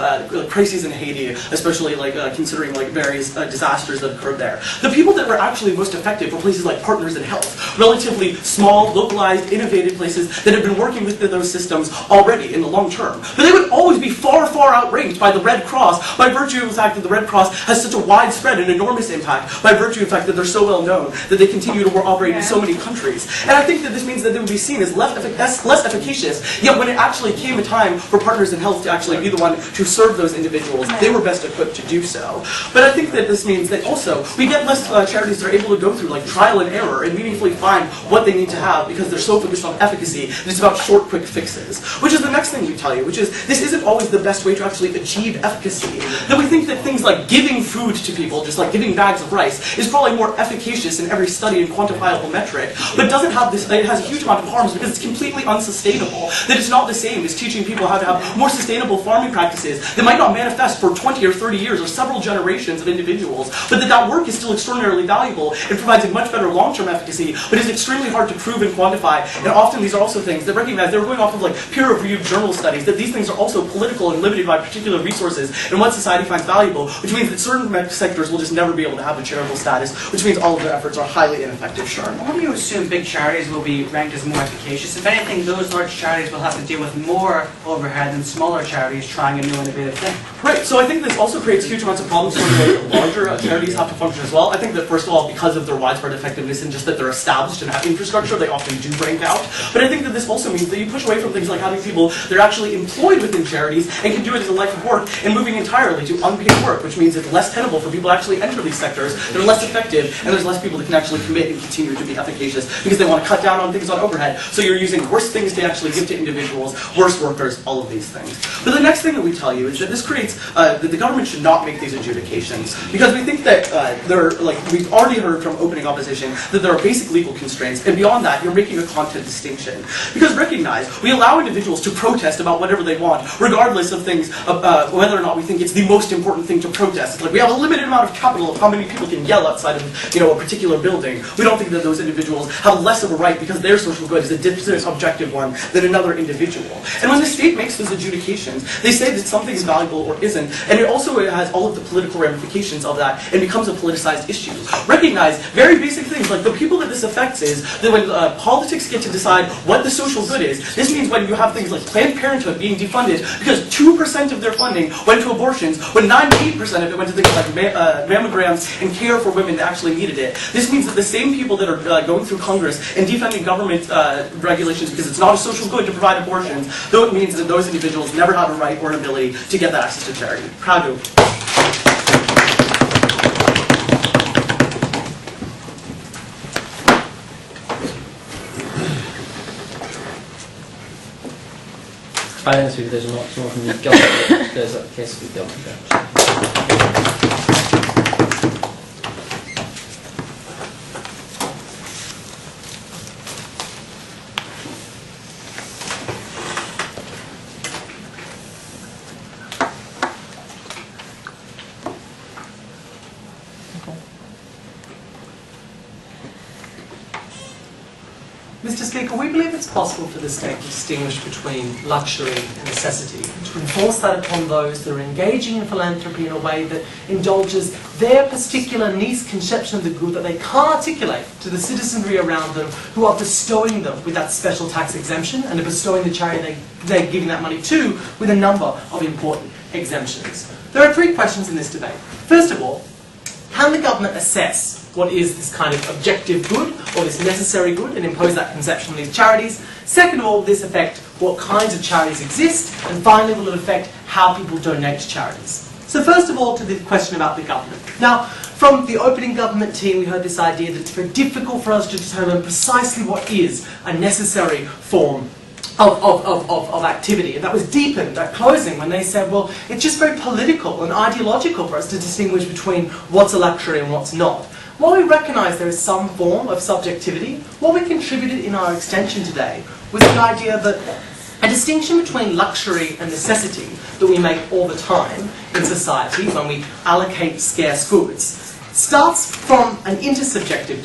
crises in Haiti, especially considering various disasters that occurred there, the people that were actually most effective were places like Partners in Health, relatively small, localized, innovative places that have been working with those systems already in the long term. But they would always be far, far outranked by the Red Cross by virtue of the fact that the Red Cross has such a widespread and enormous impact impact by virtue of the fact that they're so well known that they continue to operate in so many countries. And I think that this means that they would be seen as less efficacious, yet when it actually came a time for Partners in Health to actually be the one to serve those individuals, they were best equipped to do so. But I think that this means that also we get less charities that are able to go through trial and error and meaningfully find what they need to have because they're so focused on efficacy that it's about short, quick fixes. Which is the next thing we tell you, which is this isn't always the best way to actually achieve efficacy. That we think that things like giving food to people, just like giving bags of rice, is probably more efficacious in every study and quantifiable metric, but doesn't have this, it has a huge amount of harms because it's completely unsustainable. That it's not the same as teaching people how to have more sustainable farming practices that might not manifest for 20 or 30 years or several generations of individuals, but that work is still extraordinarily valuable and provides a much better long-term efficacy, but is extremely hard to prove and quantify. And often these are also things that recognize, they're going off of peer-reviewed journal studies, that these things are also political and limited by particular resources and what society finds valuable, which means that certain sectors will just never be able to have a charitable status, which means all of their efforts are highly ineffective. Sure. Why do you assume big charities will be ranked as more efficacious? If anything, those large charities will have to deal with more overhead than smaller charities trying a new innovative thing. Right, so I think this also creates huge amounts of problems for the larger charities have to function as well. I think that first of all, because of their widespread effectiveness and just that they're established and have infrastructure, they often do rank out. But I think that this also means that you push away from things like having people that are actually employed within charities and can do it as a life of work and moving entirely to unpaid work, which means it's less tenable for people to actually enter these sectors. They're less effective and there's less people that can actually commit and continue to be efficacious because they want to cut down on things on overhead. So you're using worse things to actually give to individuals, worse workers, all of these things. But the next thing that we tell you is that this creates, that the government should not make these adjudications because we think that we've already heard from opening opposition that there are basic legal constraints, and beyond that, you're making a content distinction. Because recognize, we allow individuals to protest about whatever they want, regardless of things, whether or not we think it's the most important thing to protest. It's like we have a limited amount of capital of how many people can yell outside of a particular building. We don't think that those individuals have less of a right because their social good is a different objective one than another individual. And when the state makes those adjudications, they say that something is valuable or isn't, and it also has all of the political ramifications of that and becomes a politicized issue. Recognize very basic things like the people that this affects is that when politics get to decide what the social good is, this means when you have things like Planned Parenthood being defunded because 2% of their funding went to abortions when 98% of it went to things like mammograms and care for women that actually needed it. This means that the same people that are going through Congress and defending government regulations because it's not a social good to provide abortions, though it means that those individuals never have a right or an ability to get that access to charity. Proud to. Finance, there's a lot more from the government. There's a case of the government. Mr. Speaker, we believe it's possible for the state to distinguish between luxury and necessity, to enforce that upon those that are engaging in philanthropy in a way that indulges their particular niche conception of the good that they can't articulate to the citizenry around them who are bestowing them with that special tax exemption and are bestowing the charity they're giving that money to with a number of important exemptions. There are three questions in this debate. First of all, can the government assess what is this kind of objective good or this necessary good and impose that conception on these charities? Second of all, will this affect what kinds of charities exist? And finally, will it affect how people donate to charities? So first of all, to the question about the government. Now, from the opening government team, we heard this idea that it's very difficult for us to determine precisely what is a necessary form of activity. And that was deepened at closing when they said, well, it's just very political and ideological for us to distinguish between what's a luxury and what's not. While we recognise there is some form of subjectivity, what we contributed in our extension today was the idea that a distinction between luxury and necessity that we make all the time in society when we allocate scarce goods starts from an intersubjective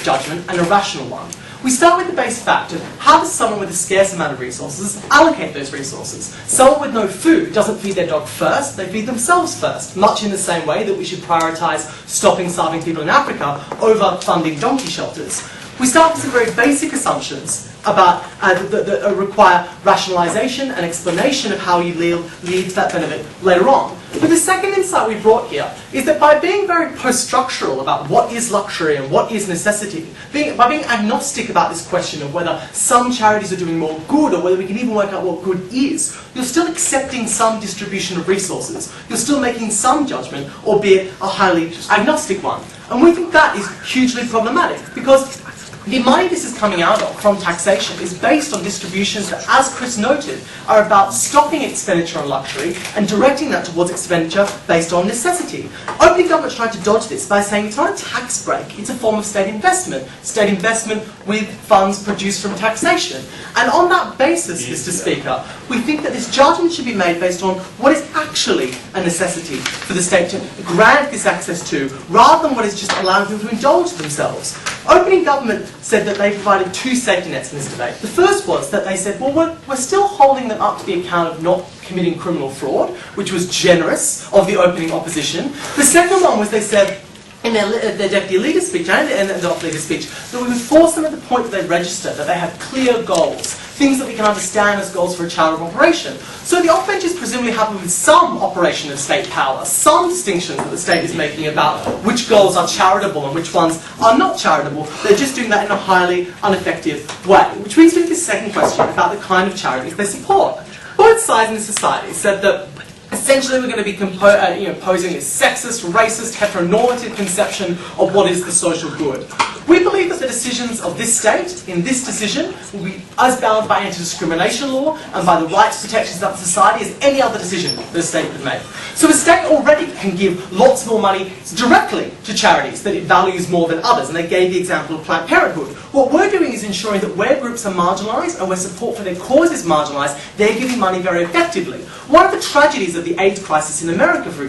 judgment and a rational one. We start with the base fact of how does someone with a scarce amount of resources allocate those resources? Someone with no food doesn't feed their dog first, they feed themselves first, much in the same way that we should prioritise stopping starving people in Africa over funding donkey shelters. We start with some very basic assumptions about that require rationalization and explanation of how you lead to that benefit later on. But the second insight we brought here is that by being very post-structural about what is luxury and what is necessity, by being agnostic about this question of whether some charities are doing more good or whether we can even work out what good is, you're still accepting some distribution of resources. You're still making some judgment, albeit a highly agnostic one. And we think that is hugely problematic because the money this is coming out of from taxation is based on distributions that, as Chris noted, are about stopping expenditure on luxury and directing that towards expenditure based on necessity. Opening government tried to dodge this by saying it's not a tax break, it's a form of state investment with funds produced from taxation. And on that basis, Mr. Speaker, we think that this judgment should be made based on what is actually a necessity for the state to grant this access to, rather than what is just allowing people to indulge themselves. Opening government said that they provided two safety nets in this debate. The first was that they said, well, we're still holding them up to the account of not committing criminal fraud, which was generous of the opening opposition. The second one was they said, in their deputy leader speech and the op-leader speech, that we would force them at the point that they register, that they have clear goals, things that we can understand as goals for a charitable operation. So the off-bench is presumably happy with some operation of state power, some distinctions that the state is making about which goals are charitable and which ones are not charitable. They're just doing that in a highly ineffective way. Which brings me to the second question about the kind of charities they support. Both sides in society said that essentially we're going to be posing this sexist, racist, heteronormative conception of what is the social good. We believe that the decisions of this state, in this decision, will be as bound by anti-discrimination law and by the rights protections of society as any other decision that a state could make. So a state already can give lots more money directly to charities that it values more than others, and they gave the example of Planned Parenthood. What we're doing is ensuring that where groups are marginalised and where support for their cause is marginalised, they're giving money very effectively. One of the tragedies of the AIDS crisis in America, for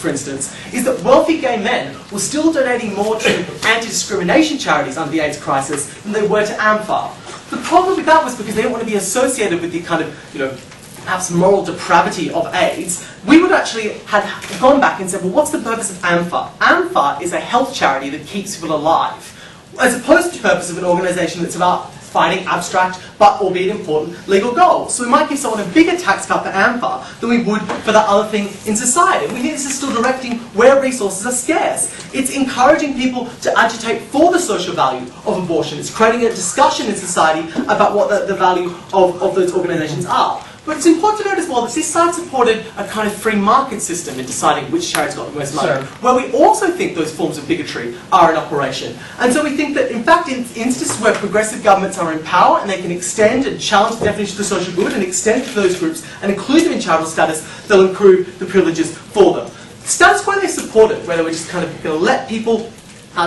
instance, is that wealthy gay men were still donating more to anti-discrimination charities under the AIDS crisis than they were to AMFAR. The problem with that was because they didn't want to be associated with the kind of, perhaps moral depravity of AIDS. We would actually have gone back and said, well, what's the purpose of AMFAR? AMFAR is a health charity that keeps people alive, as opposed to the purpose of an organisation that's about fighting abstract, but albeit important, legal goals. So we might give someone a bigger tax cut for AMFAR than we would for that other thing in society. We think this is still directing where resources are scarce. It's encouraging people to agitate for the social value of abortion. It's creating a discussion in society about what the value of those organisations are. But it's important to note as well that this side supported a kind of free market system in deciding which charities got the most money, where we also think those forms of bigotry are in operation. And so we think that, in fact, in instances where progressive governments are in power and they can extend and challenge the definition of the social good and extend it to those groups and include them in charitable status, they'll improve the privileges for them. The status quo they supported, where they were just kind of going to let people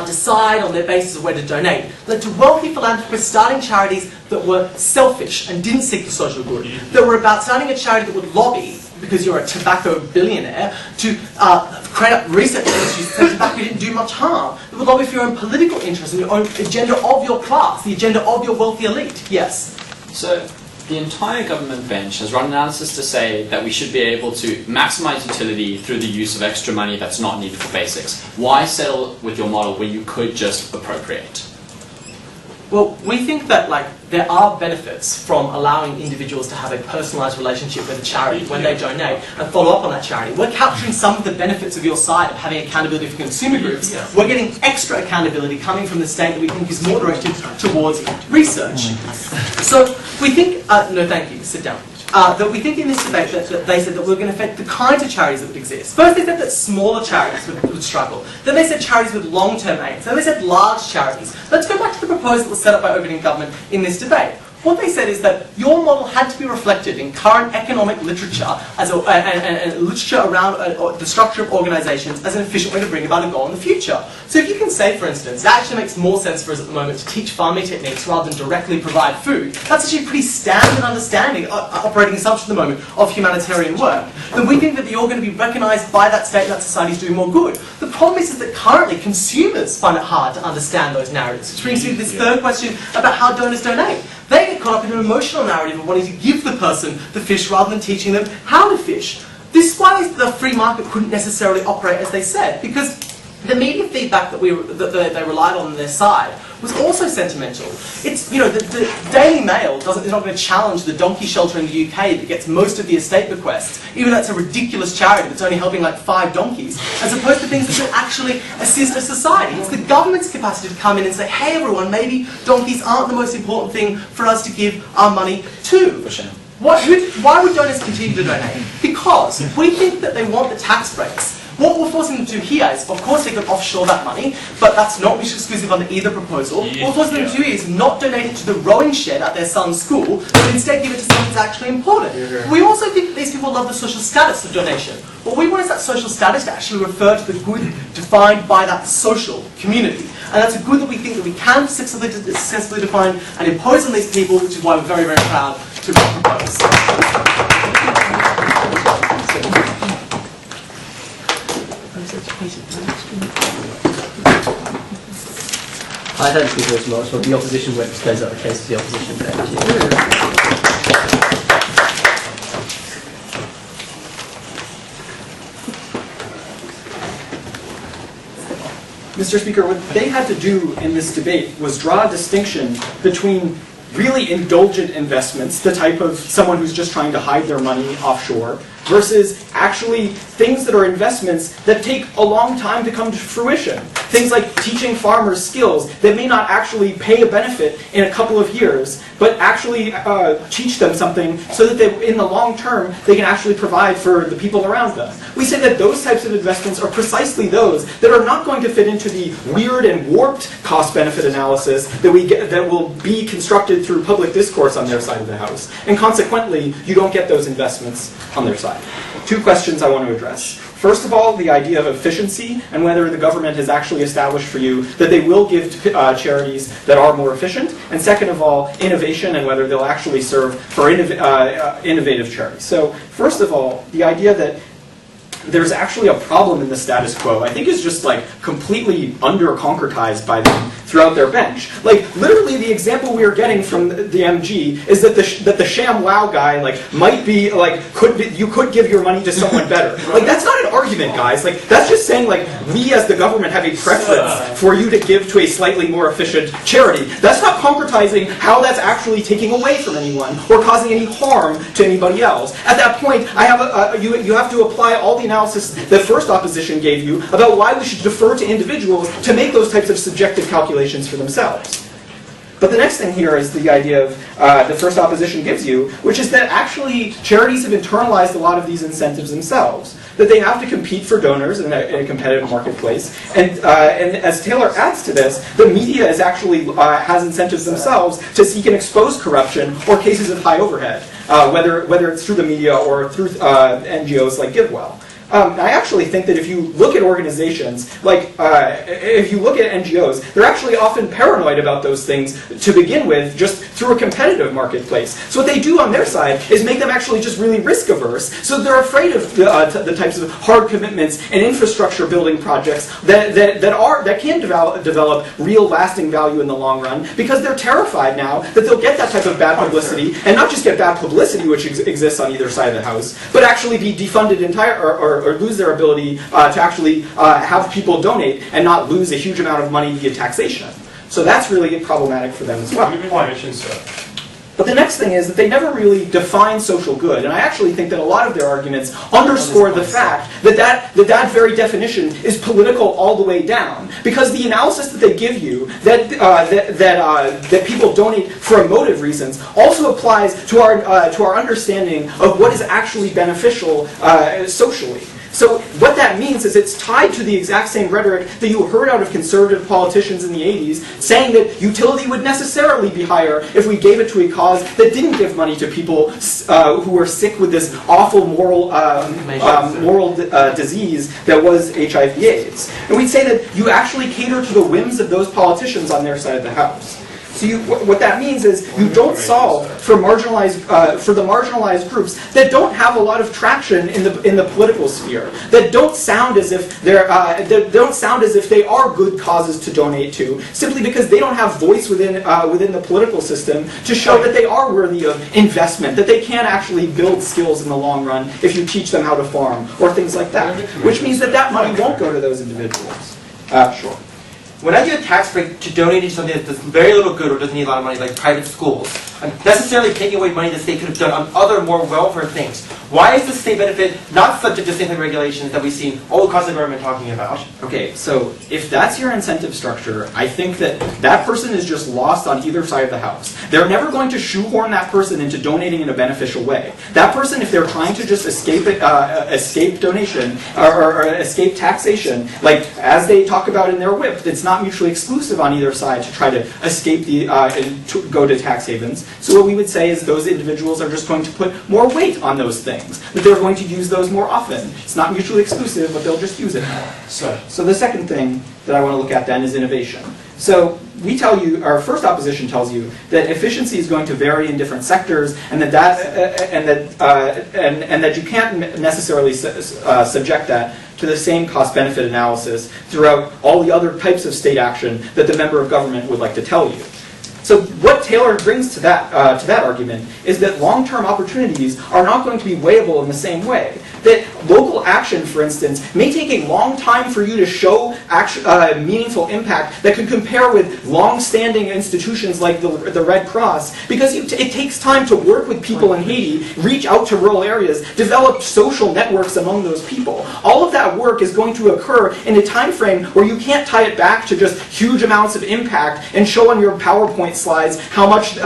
decide on their basis of where to donate, led to wealthy philanthropists starting charities that were selfish and didn't seek the social good, that were about starting a charity that would lobby, because you're a tobacco billionaire, to create up research institutes that tobacco didn't do much harm, that would lobby for your own political interests and your own agenda of your class, the agenda of your wealthy elite. Yes? So, the entire government bench has run analysis to say that we should be able to maximise utility through the use of extra money that's not needed for basics. Why settle with your model where you could just appropriate? Well, we think that there are benefits from allowing individuals to have a personalised relationship with a charity when they donate and follow up on that charity. We're capturing some of the benefits of your side of having accountability for consumer groups. We're getting extra accountability coming from the state that we think is more directed towards research. So we think, no thank you, sit down. That we think in this debate that they said that we're going to affect the kinds of charities that would exist. First they said that smaller charities would struggle. Then they said charities with long-term aims. Then they said large charities. Let's go back to the proposal that was set up by opening government in this debate. What they said is that your model had to be reflected in current economic literature and literature around the structure of organisations as an efficient way to bring about a goal in the future. So if you can say, for instance, it actually makes more sense for us at the moment to teach farming techniques rather than directly provide food, that's actually a pretty standard understanding, operating assumption at the moment, of humanitarian work, then we think that you're going to be recognised by that state and that society is doing more good. The problem is that currently consumers find it hard to understand those narratives, which brings me to this third question about how donors donate. They get caught up in an emotional narrative of wanting to give the person the fish rather than teaching them how to fish. This is why the free market couldn't necessarily operate as they said, because The media feedback that they relied on their side was also sentimental. It's, you know, the Daily Mail is not going to challenge the donkey shelter in the UK that gets most of the estate bequests, even though it's a ridiculous charity that's only helping like 5 donkeys, as opposed to things that should actually assist a society. It's the government's capacity to come in and say, hey everyone, maybe donkeys aren't the most important thing for us to give our money to. Why would donors continue to donate? Because we think that they want the tax breaks. What we're forcing them to do here is, of course, they can offshore that money, but that's not mutually exclusive under either proposal. What we're forcing them to do is not donate it to the rowing shed at their son's school, but instead give it to something that's actually important. We also think that these people love the social status of donation. What we want is that social status to actually refer to the good defined by that social community. And that's a good that we think that we can successfully define and impose on these people, which is why we're very, very proud to propose. I don't think there was much, but the opposition went to close out the case of the opposition there. Mr. Speaker, what they had to do in this debate was draw a distinction between really indulgent investments, the type of someone who's just trying to hide their money offshore, versus actually things that are investments that take a long time to come to fruition. Things like teaching farmers skills that may not actually pay a benefit in a couple of years, but actually teach them something so that they, in the long term, they can actually provide for the people around them. We say that those types of investments are precisely those that are not going to fit into the weird and warped cost-benefit analysis that we get, that will be constructed through public discourse on their side of the house. And consequently, you don't get those investments on their side. 2 questions I want to address. First of all, the idea of efficiency and whether the government has actually established for you that they will give to charities that are more efficient. And second of all, innovation and whether they'll actually serve for innovative charities. So first of all, the idea that there's actually a problem in the status quo, I think is just like completely under-concretized by them throughout their bench. Like literally the example we are getting from the MG is that the sham wow guy like might be like you could give your money to someone better. Like that's not an argument, guys. Like that's just saying like we as the government have a preference for you to give to a slightly more efficient charity. That's not concretizing how that's actually taking away from anyone or causing any harm to anybody else. At that point, I have you have to apply all the analysis that first opposition gave you about why we should defer to individuals to make those types of subjective calculations for themselves. But the next thing here is the idea of the first opposition gives you, which is that actually charities have internalized a lot of these incentives themselves. That they have to compete for donors in a competitive marketplace. And as Taylor adds to this, the media is actually has incentives themselves to seek and expose corruption or cases of high overhead, whether it's through the media or through NGOs like GiveWell. I actually think that if you look at organizations, like if you look at NGOs, they're actually often paranoid about those things to begin with, just through a competitive marketplace. So what they do on their side is make them actually just really risk averse, so they're afraid of the types of hard commitments and infrastructure building projects that can develop real lasting value in the long run, because they're terrified now that they'll get that type of bad publicity, and not just get bad publicity, which exists on either side of the house, but actually be defunded or lose their ability to actually have people donate and not lose a huge amount of money via taxation. So that's really problematic for them as well. But the next thing is that they never really define social good, and I actually think that a lot of their arguments underscore the fact that very definition is political all the way down. Because the analysis that they give you, that people donate for emotive reasons, also applies to our understanding of what is actually beneficial socially. So what that means is it's tied to the exact same rhetoric that you heard out of conservative politicians in the 80s, saying that utility would necessarily be higher if we gave it to a cause that didn't give money to people who were sick with this awful moral disease that was HIV/AIDS. And we'd say that you actually cater to the whims of those politicians on their side of the house. So what that means is you don't solve for the marginalized groups that don't have a lot of traction in the political sphere, that don't sound as if they are good causes to donate to, simply because they don't have voice within the political system to show that they are worthy of investment, that they can actually build skills in the long run if you teach them how to farm or things like that. Which means that money won't go to those individuals. Sure. When I give a tax break to donating to something that does very little good or doesn't need a lot of money, like private schools, I'm necessarily taking away money the state could have done on other more welfare things. Why is the state benefit not subject to same regulations that we see all across the government talking about? Okay, so if that's your incentive structure, I think that that person is just lost on either side of the house. They're never going to shoehorn that person into donating in a beneficial way. That person, if they're trying to just escape donation or escape taxation, like as they talk about in their whip, it's not mutually exclusive on either side to try to escape and to go to tax havens. So what we would say is those individuals are just going to put more weight on those things, that they're going to use those more often. It's not mutually exclusive, but they'll just use it more. So the second thing that I want to look at then is innovation. So we tell you, our first opposition tells you that efficiency is going to vary in different sectors, and that you can't necessarily subject that to the same cost-benefit analysis throughout all the other types of state action that the member of government would like to tell you. So what Taylor brings to that argument is that long-term opportunities are not going to be weighable in the same way. That local action, for instance, may take a long time for you to show meaningful impact that could compare with long-standing institutions like the Red Cross, because it takes time to work with people in Haiti, reach out to rural areas, develop social networks among those people. All of that work is going to occur in a time frame where you can't tie it back to just huge amounts of impact and show on your PowerPoint slides how much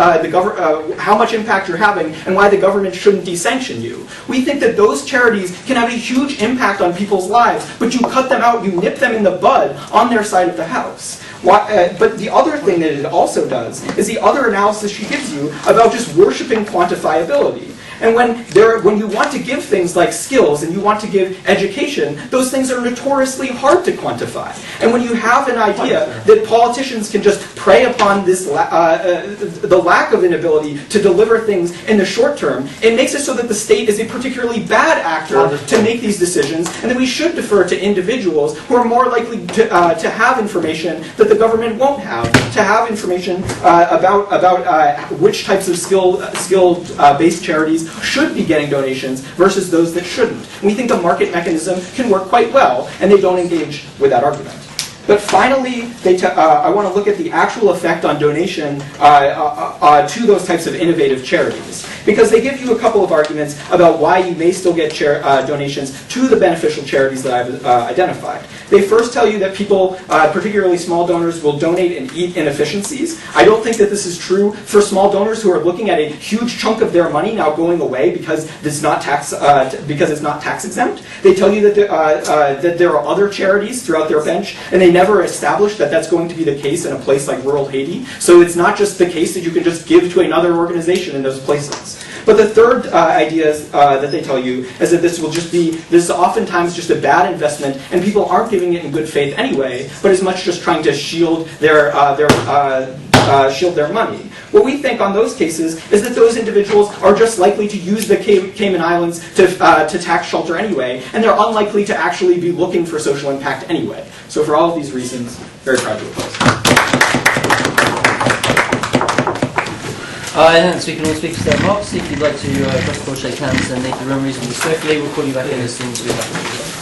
impact you're having and why the government shouldn't desanction you. We think that those charities can have a huge impact on people's lives, but you cut them out, you nip them in the bud on their side of the house. But the other thing that it also does is the other analysis she gives you about just worshiping quantifiability. And when you want to give things like skills and you want to give education, those things are notoriously hard to quantify. And when you have an idea that politicians can just prey upon this the lack of inability to deliver things in the short term, it makes it so that the state is a particularly bad actor to make these decisions, and that we should defer to individuals who are more likely to have information that the government won't have information about which types of skill-based charities should be getting donations versus those that shouldn't. We think the market mechanism can work quite well, and they don't engage with that argument. But finally, I want to look at the actual effect on donation to those types of innovative charities. Because they give you a couple of arguments about why you may still get donations to the beneficial charities that I've identified. They first tell you that people, particularly small donors, will donate and eat inefficiencies. I don't think that this is true for small donors who are looking at a huge chunk of their money now going away because it's not tax exempt. They tell you that there are other charities throughout their bench, and they never established that that's going to be the case in a place like rural Haiti. So it's not just the case that you can just give to another organization in those places. But the third idea that they tell you is that this is oftentimes just a bad investment, and people aren't giving it in good faith anyway, but as much just trying to shield their money. What we think on those cases is that those individuals are just likely to use the Cayman Islands to tax shelter anyway, and they're unlikely to actually be looking for social impact anyway. So for all of these reasons, very proud to oppose. And so we can all speak to their marks. If you'd like to cross the board, shake hands, and make the room reasonably circulate, we'll call you back in as soon as we have.